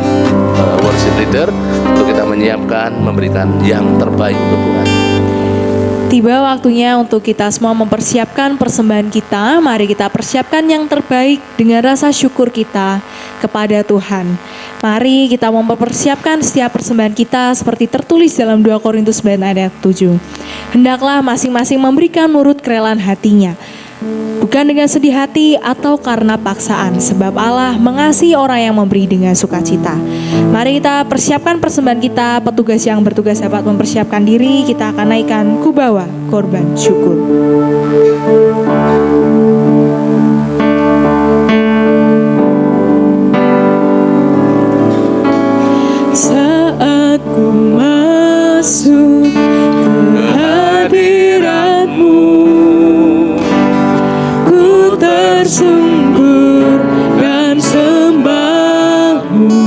worship leader untuk kita menyiapkan, memberikan yang terbaik untuk Tuhan. Tiba waktunya untuk kita semua mempersiapkan persembahan kita. Mari kita persiapkan yang terbaik dengan rasa syukur kita kepada Tuhan. Mari kita mempersiapkan setiap persembahan kita seperti tertulis dalam 2 Korintus 9 ayat 7. Hendaklah masing-masing memberikan menurut kerelaan hatinya, bukan dengan sedih hati atau karena paksaan, sebab Allah mengasihi orang yang memberi dengan sukacita. Mari kita persiapkan persembahan kita. Petugas yang bertugas dapat mempersiapkan diri. Kita akan naikkan kubawa korban syukur. Saat ku masuk ke hadirat-Mu, ku tersungkur dan sembah-Mu.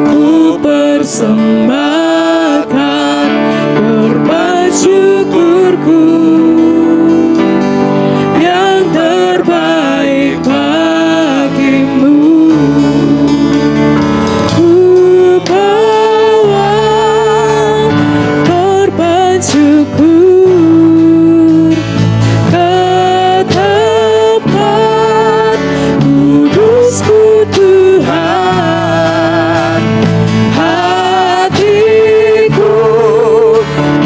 Ku persembahkan korban syukurku yang terbaik bagi-Mu. Ku bawa korban syukur ke tempat kudus-Mu Tuhan. Hatiku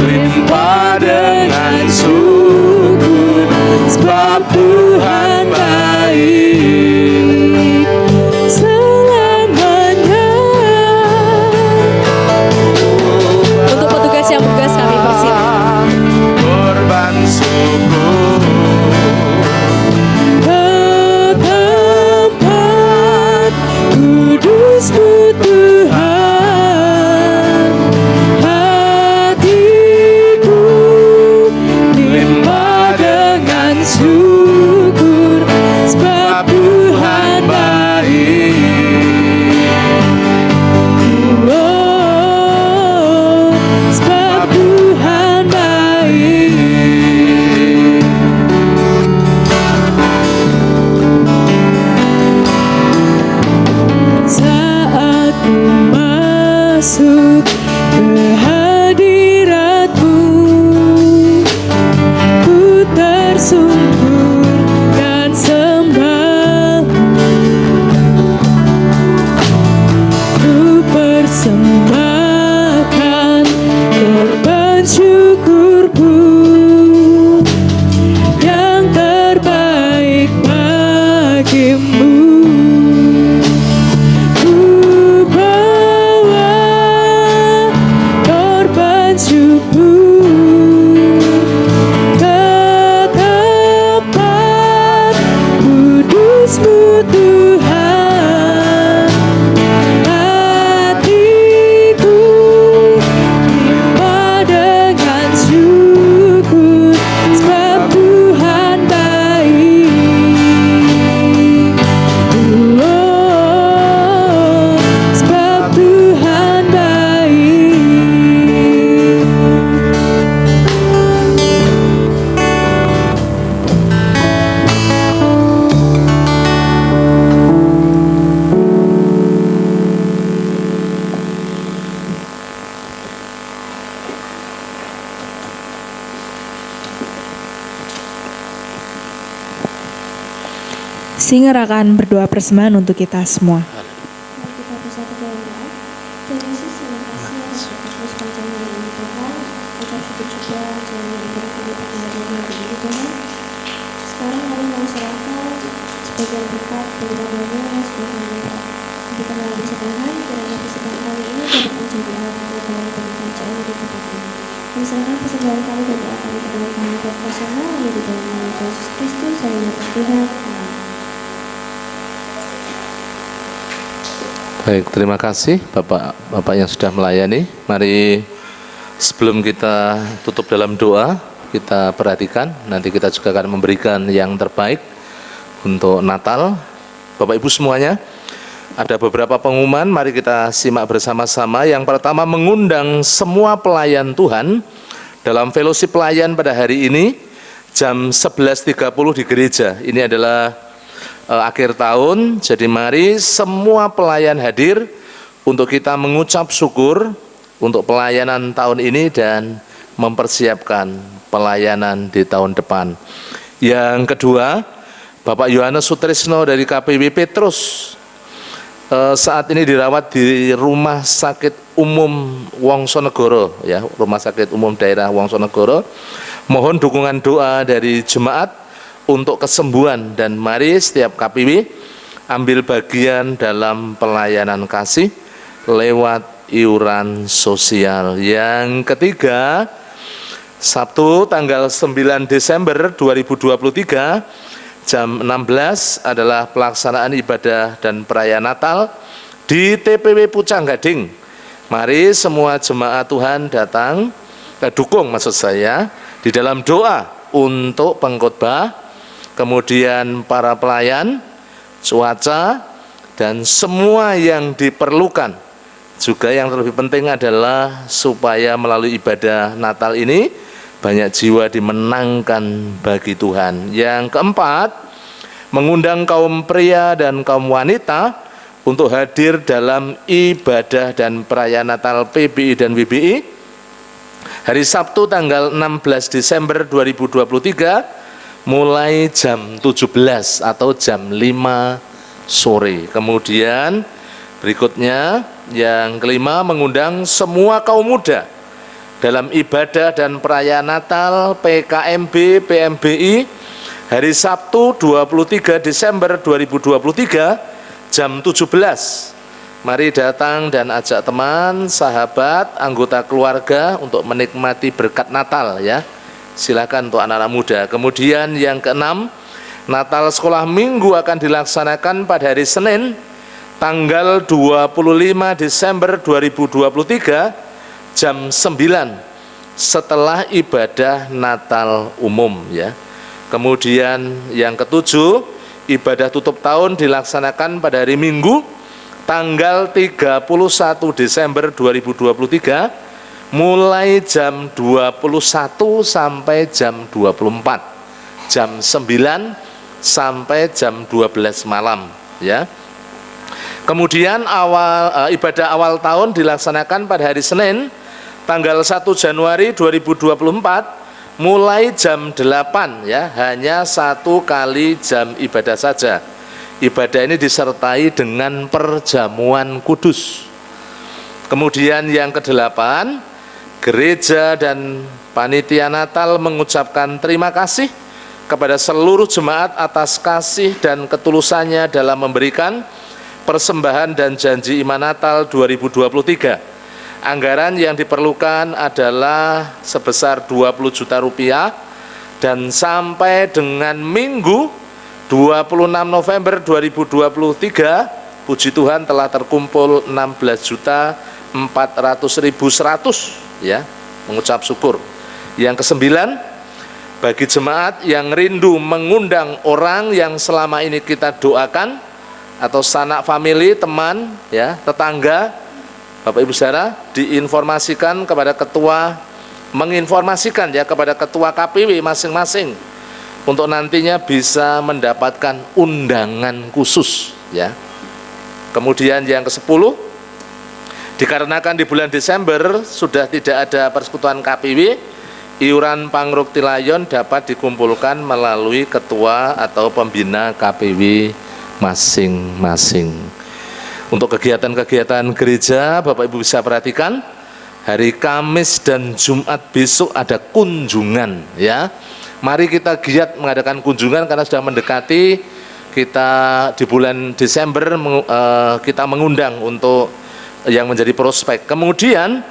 limpah dengan syukur, sebab Tuhan baik Selamanya. Untuk petugas yang bertugas kami persilakan. korban syukur Ke tempat kudus-Mu Tuhan. Hatiku limpah dengan syukur, sebab Tuhan baik. Oh, sebab Tuhan baik. Saat ku masuk ke hadirat-Mu, ku tersungkur dan sembah-Mu. Ku persembahkan korban syukurku yang terbaik bagi-Mu. Ku bawa korban syukur ke tempat kudus-Mu Tuhan. Hatiku limpah dengan syukur, sebab Tuhan baik. Oh, sebab Tuhan baik. Singer akan berdoa persembahan untuk kita semua. Mari kita bersatu dalam doa. Tuhan Yesus, terima kasih atas terus pencapaian ini Tuhan. Ucap syukur juga jangan diberi keberkatan hari ini Tuhan. Sekarang kami mau serahkan sebagian berkat daripadanya sebagai berkat. Berikan lagi Tuhan, kiranya persembahan kali ini dapat menjadi alat dalam pengkajian hidup kita. Kami serahkan persembahan kami dan doa kami kepada kami buat personal yang di dalam nama Yesus Kristus, saya nyatakan Tuhan. Amin. Baik, terima kasih Bapak yang sudah melayani. Mari sebelum kita tutup dalam doa, kita perhatikan, nanti kita juga akan memberikan yang terbaik untuk Natal. Bapak Ibu semuanya, ada beberapa pengumuman, mari kita simak bersama-sama. Yang pertama, mengundang semua pelayan Tuhan dalam fellowship pelayan pada hari ini, jam 11.30 di gereja. Ini adalah akhir tahun, jadi mari semua pelayan hadir untuk kita mengucap syukur untuk pelayanan tahun ini dan mempersiapkan pelayanan di tahun depan. Yang kedua, Bapak Yohanes Sutrisno dari KPW Petrus saat ini dirawat di Rumah Sakit Umum Wongsonegoro, ya, Rumah Sakit Umum Daerah Wongsonegoro. Mohon dukungan doa dari jemaat untuk kesembuhan, dan mari setiap KPW ambil bagian dalam pelayanan kasih lewat iuran sosial. Yang ketiga, Sabtu tanggal 9 Desember 2023 jam 16 adalah pelaksanaan ibadah dan perayaan Natal di TPW Pucang Gading. Mari semua jemaat Tuhan datang, dukung maksud saya, di dalam doa untuk pengkhotbah, kemudian para pelayan, cuaca, dan semua yang diperlukan. Juga yang terlebih penting adalah supaya melalui ibadah Natal ini banyak jiwa dimenangkan bagi Tuhan. Yang keempat, mengundang kaum pria dan kaum wanita untuk hadir dalam ibadah dan perayaan Natal PBI dan WBI hari Sabtu tanggal 16 Desember 2023 mulai jam 17 atau jam 5 sore. Kemudian berikutnya yang kelima, mengundang semua kaum muda dalam ibadah dan perayaan Natal PKMB PMBI hari Sabtu 23 Desember 2023 jam 17. Mari datang dan ajak teman, sahabat, anggota keluarga untuk menikmati berkat Natal, ya. Silakan untuk anak-anak muda. Kemudian yang keenam, Natal sekolah minggu akan dilaksanakan pada hari Senin tanggal 25 Desember 2023 jam 9 setelah ibadah Natal umum, ya. Kemudian yang ketujuh, ibadah tutup tahun dilaksanakan pada hari Minggu tanggal 31 Desember 2023 mulai jam 21 sampai jam 24, jam 9 sampai jam 12 malam, ya. Kemudian ibadah awal tahun dilaksanakan pada hari Senin tanggal 1 Januari 2024 mulai jam 8, ya, hanya 1 kali jam ibadah saja. Ibadah ini disertai dengan perjamuan kudus. Kemudian yang kedelapan, gereja dan panitia Natal mengucapkan terima kasih kepada seluruh jemaat atas kasih dan ketulusannya dalam memberikan persembahan dan janji iman Natal 2023. Anggaran yang diperlukan adalah sebesar 20 juta rupiah, dan sampai dengan Minggu 26 November 2023 puji Tuhan telah terkumpul 16.400.100, ya, mengucap syukur. Yang kesembilan, bagi jemaat yang rindu mengundang orang yang selama ini kita doakan atau sanak famili, teman, ya, tetangga, Bapak Ibu Saudara, diinformasikan kepada ketua, menginformasikan, ya, kepada ketua KPW masing-masing untuk nantinya bisa mendapatkan undangan khusus, ya. Kemudian yang ke-10, dikarenakan di bulan Desember sudah tidak ada persekutuan KPW, iuran Pangruk Tilayon dapat dikumpulkan melalui ketua atau pembina KPW masing-masing. Untuk kegiatan-kegiatan gereja, Bapak Ibu bisa perhatikan, hari Kamis dan Jumat besok ada kunjungan, ya. Mari kita giat mengadakan kunjungan karena sudah mendekati kita di bulan Desember, kita mengundang untuk yang menjadi prospek. Kemudian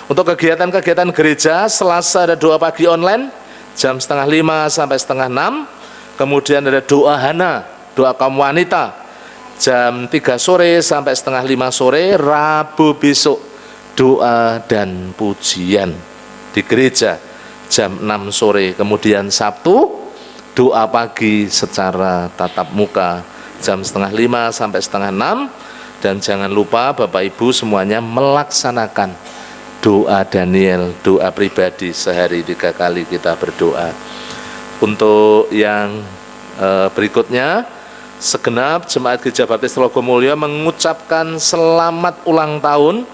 untuk kegiatan-kegiatan gereja, Selasa ada doa pagi online jam 4:30 sampai 5:30. Kemudian ada doa Hana, doa kaum wanita jam 3 sore sampai 4:30 sore. Rabu besok doa dan pujian di gereja jam 6 sore. Kemudian Sabtu doa pagi secara tatap muka jam 4:30 sampai 5:30. Dan jangan lupa Bapak Ibu semuanya melaksanakan doa Daniel, doa pribadi sehari 3 kali kita berdoa. Untuk yang berikutnya, segenap Jemaat Gereja Baptis Telogomulyo mengucapkan selamat ulang tahun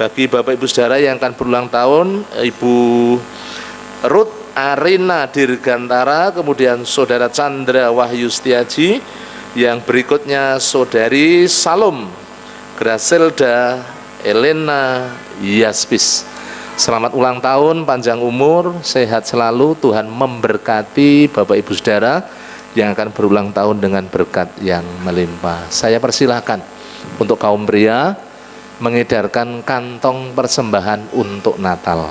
bagi Bapak Ibu Saudara yang akan berulang tahun, Ibu Ruth Arina Dirgantara, kemudian Saudara Chandra Wahyu Setiaji, yang berikutnya Saudari Salom Graselda Elena Yaspis. Selamat ulang tahun, panjang umur, sehat selalu, Tuhan memberkati Bapak Ibu Saudara yang akan berulang tahun dengan berkat yang melimpah. Saya persilahkan untuk kaum pria mengedarkan kantong persembahan untuk Natal.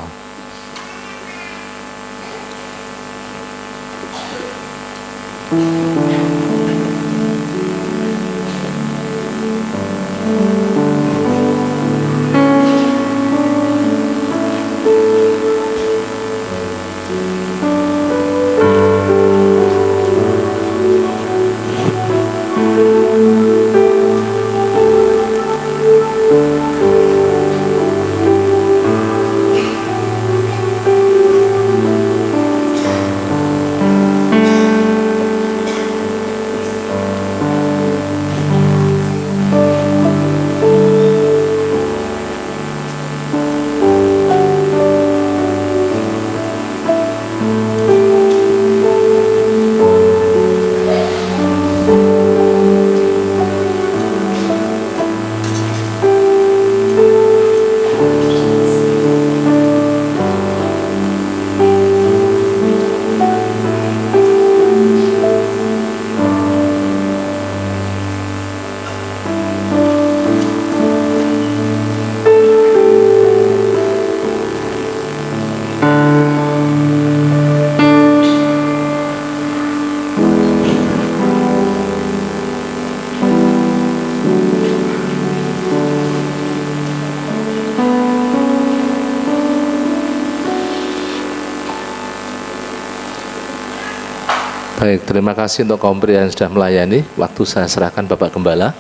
Baik, terima kasih untuk kaum pria yang sudah melayani. Waktu saya serahkan Bapak Gembala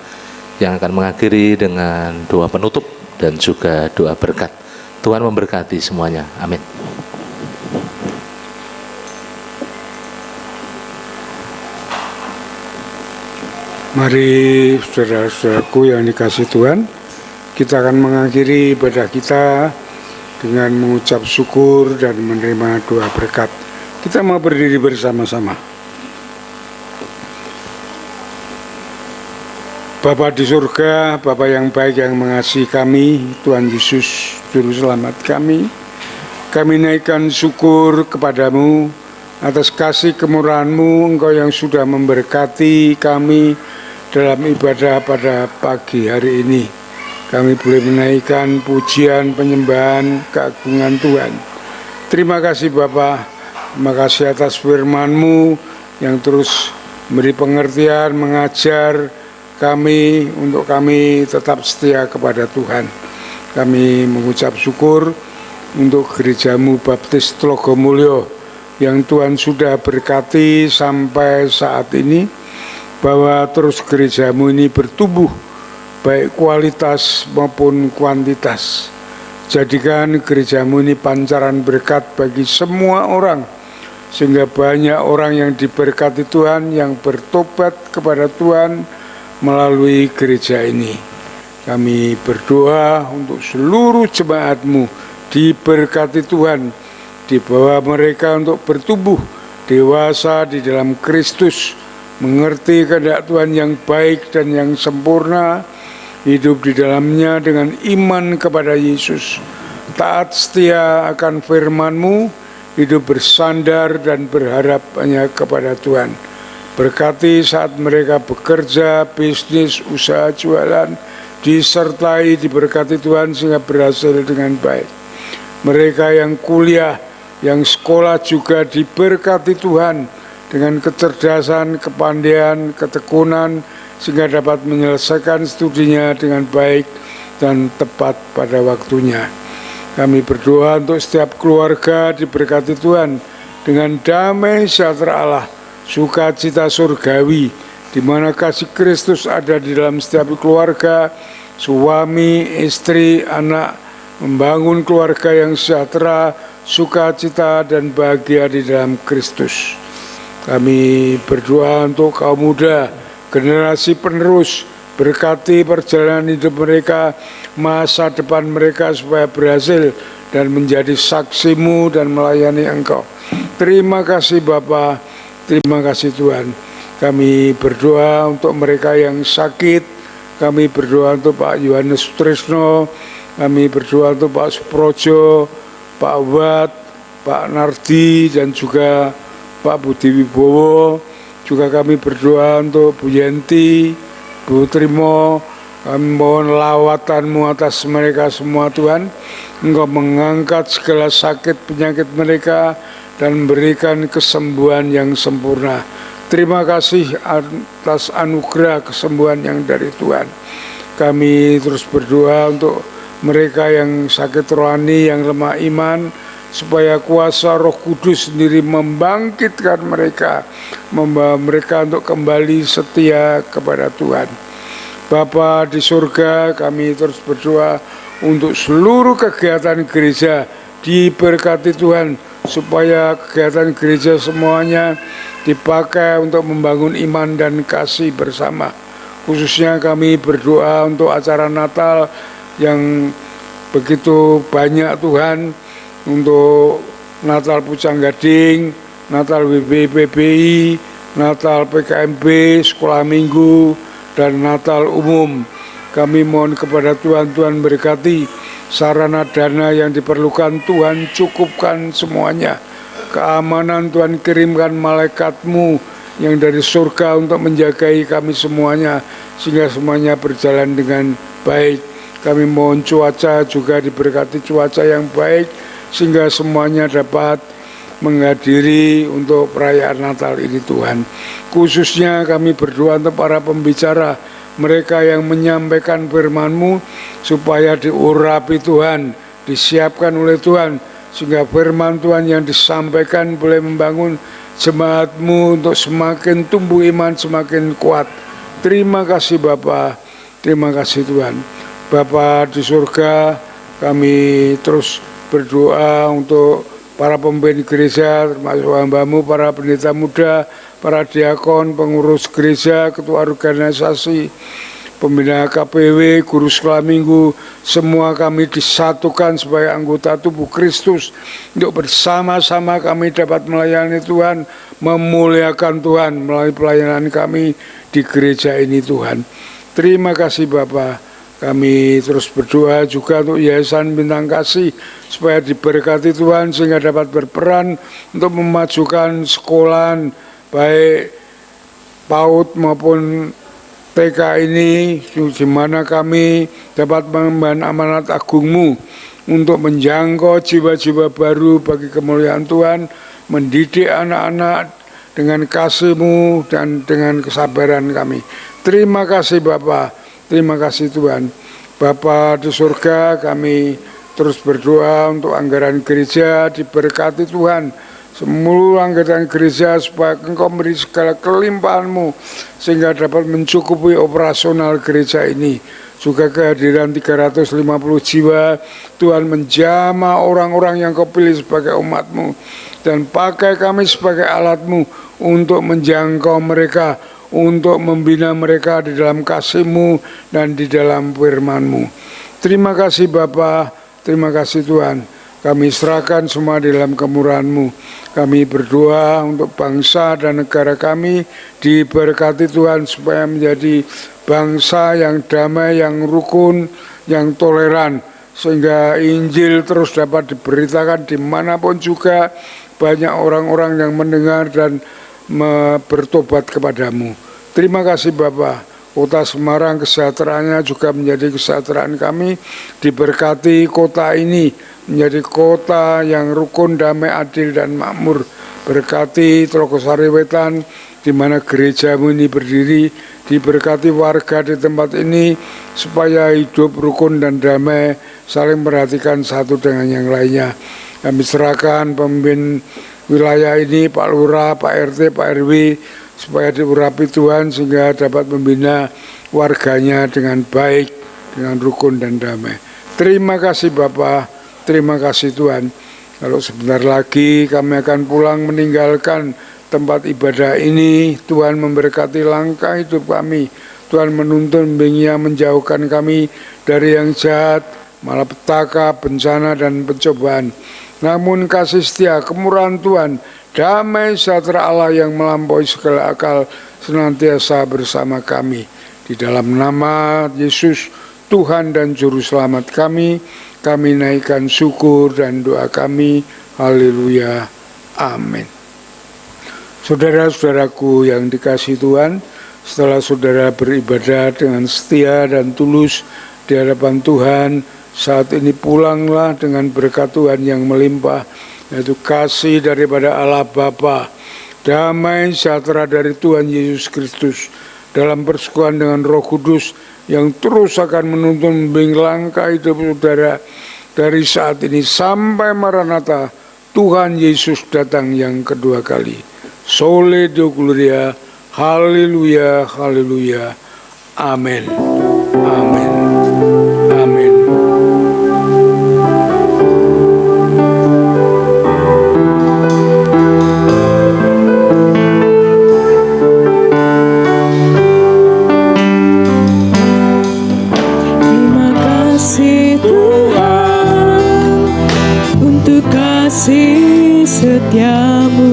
yang akan mengakhiri dengan doa penutup dan juga doa berkat. Tuhan memberkati semuanya. Amin. Mari saudara-saudaraku yang dikasihi Tuhan, kita akan mengakhiri ibadah kita dengan mengucap syukur dan menerima doa berkat. Kita mau berdiri bersama-sama. Bapa di surga, Bapa yang baik yang mengasihi kami, Tuhan Yesus, Juru Selamat kami naikkan syukur kepadamu atas kasih kemurahan-Mu, Engkau yang sudah memberkati kami dalam ibadah pada pagi hari ini. Kami boleh menaikkan pujian, penyembahan, keagungan Tuhan. Terima kasih Bapa, terima kasih atas firman-Mu yang terus memberi pengertian, mengajar kami, untuk kami tetap setia kepada Tuhan. Kami mengucap syukur untuk gereja-Mu Baptis Telogomulyo yang Tuhan sudah berkati sampai saat ini, bahwa terus gereja-Mu ini bertumbuh baik kualitas maupun kuantitas. Jadikan gereja-Mu ini pancaran berkat bagi semua orang, sehingga banyak orang yang diberkati Tuhan, yang bertobat kepada Tuhan melalui gereja ini. Kami berdoa untuk seluruh jemaat-Mu diberkati Tuhan, dibawa mereka untuk bertumbuh dewasa di dalam Kristus, mengerti kehendak Tuhan yang baik dan yang sempurna, hidup di dalamnya dengan iman kepada Yesus, taat setia akan firman-Mu, hidup bersandar dan berharap hanya kepada Tuhan. Berkati saat mereka bekerja, bisnis, usaha, jualan, disertai, diberkati Tuhan sehingga berhasil dengan baik. Mereka yang kuliah, yang sekolah juga diberkati Tuhan dengan kecerdasan, kepandaian, ketekunan, sehingga dapat menyelesaikan studinya dengan baik dan tepat pada waktunya. Kami berdoa untuk setiap keluarga diberkati Tuhan dengan damai sejahtera Allah, sukacita surgawi, di mana kasih Kristus ada di dalam setiap keluarga, suami, istri, anak, membangun keluarga yang sejahtera, sukacita dan bahagia di dalam Kristus. Kami berdoa untuk kaum muda, generasi penerus, berkati perjalanan hidup mereka, masa depan mereka supaya berhasil dan menjadi saksimu dan melayani Engkau. Terima kasih Bapa, terima kasih Tuhan. Kami berdoa untuk mereka yang sakit, kami berdoa untuk Pak Yohanes Sutrisno, kami berdoa untuk Pak Suprojo, Pak Wat, Pak Nardi, dan juga Pak Budi Wibowo. Juga kami berdoa untuk Bu Yenti, Bu Trimo. Kami mohon lawatan-Mu atas mereka semua Tuhan. Engkau mengangkat segala sakit penyakit mereka dan memberikan kesembuhan yang sempurna. Terima kasih atas anugerah kesembuhan yang dari Tuhan. Kami terus berdoa untuk mereka yang sakit rohani, yang lemah iman, supaya kuasa Roh Kudus sendiri membangkitkan mereka, membawa mereka untuk kembali setia kepada Tuhan. Bapa di surga, kami terus berdoa untuk seluruh kegiatan gereja diberkati Tuhan, supaya kegiatan gereja semuanya dipakai untuk membangun iman dan kasih bersama. Khususnya kami berdoa untuk acara Natal yang begitu banyak Tuhan, untuk Natal Pucang Gading, Natal WBPBI, Natal PKMB, Sekolah Minggu, dan Natal Umum. Kami mohon kepada Tuhan, Tuhan berkati sarana dana yang diperlukan, Tuhan cukupkan semuanya. Keamanan Tuhan kirimkan malaikat-Mu yang dari surga untuk menjagai kami semuanya, sehingga semuanya berjalan dengan baik. Kami mohon cuaca juga diberkati, cuaca yang baik, sehingga semuanya dapat menghadiri untuk perayaan Natal ini Tuhan. Khususnya kami berdoa untuk para pembicara, mereka yang menyampaikan firman-Mu, supaya diurapi Tuhan, disiapkan oleh Tuhan, sehingga firman Tuhan yang disampaikan boleh membangun jemaat-Mu untuk semakin tumbuh iman, semakin kuat. Terima kasih Bapa, terima kasih Tuhan. Bapa di surga, kami terus berdoa untuk para pemimpin gereja, termasuk hamba-Mu, para pendeta muda, para diakon, pengurus gereja, ketua organisasi, pembina KPW, guru sekolah minggu, semua kami disatukan sebagai anggota tubuh Kristus, untuk bersama-sama kami dapat melayani Tuhan, memuliakan Tuhan melalui pelayanan kami di gereja ini Tuhan. Terima kasih Bapa. Kami terus berdoa juga untuk Yayasan Bintang Kasih, supaya diberkati Tuhan sehingga dapat berperan untuk memajukan sekolahan baik PAUD maupun TK ini, di mana kami dapat mengemban amanat agung-Mu untuk menjangkau jiwa-jiwa baru bagi kemuliaan Tuhan, mendidik anak-anak dengan kasih-Mu dan dengan kesabaran kami. Terima kasih Bapa, terima kasih Tuhan. Bapa di surga, kami terus berdoa untuk anggaran gereja diberkati Tuhan. Semua anggaran gereja supaya Engkau memberi segala kelimpahan-Mu sehingga dapat mencukupi operasional gereja ini. Juga kehadiran 350 jiwa, Tuhan menjamah orang-orang yang Kau pilih sebagai umat-Mu, dan pakai kami sebagai alat-Mu untuk menjangkau mereka, untuk membina mereka di dalam kasih-Mu dan di dalam firman-Mu. Terima kasih Bapa, terima kasih Tuhan. Kami serahkan semua di dalam kemurahan-Mu. Kami berdoa untuk bangsa dan negara kami diberkati Tuhan, supaya menjadi bangsa yang damai, yang rukun, yang toleran, sehingga Injil terus dapat diberitakan dimanapun juga, banyak orang-orang yang mendengar dan bertobat kepadamu. Terima kasih Bapa. Kota Semarang kesejahteraannya juga menjadi kesejahteraan kami. Diberkati kota ini menjadi kota yang rukun, damai, adil, dan makmur. Berkati Trogosari Wetan, di mana gereja-Mu ini berdiri. Diberkati warga di tempat ini, supaya hidup rukun dan damai, saling memperhatikan satu dengan yang lainnya. Kami serahkan pemimpin wilayah ini, Pak Lurah, Pak RT, Pak RW, supaya diurapi Tuhan sehingga dapat membina warganya dengan baik, dengan rukun dan damai. Terima kasih Bapa, terima kasih Tuhan. Kalau sebentar lagi kami akan pulang meninggalkan tempat ibadah ini. Tuhan memberkati langkah hidup kami. Tuhan menuntun bimbingnya, menjauhkan kami dari yang jahat, malapetaka, bencana, dan pencobaan. Namun kasih setia, kemurahan Tuhan, damai sejahtera Allah yang melampaui segala akal senantiasa bersama kami. Di dalam nama Yesus, Tuhan dan Juru Selamat kami naikkan syukur dan doa kami. Haleluya. Amin. Saudara-saudaraku yang dikasihi Tuhan, setelah saudara beribadah dengan setia dan tulus di hadapan Tuhan, saat ini pulanglah dengan berkat Tuhan yang melimpah, yaitu kasih daripada Allah Bapa, damai sejahtera dari Tuhan Yesus Kristus, dalam persekutuan dengan Roh Kudus yang terus akan menuntun membimbing langkah hidup saudara dari saat ini sampai Maranatha, Tuhan Yesus datang yang kedua kali. Sole Deo Gloria, haleluya, haleluya, amin, amin, amin. Terima kasih Tuhan untuk kasih setiamu.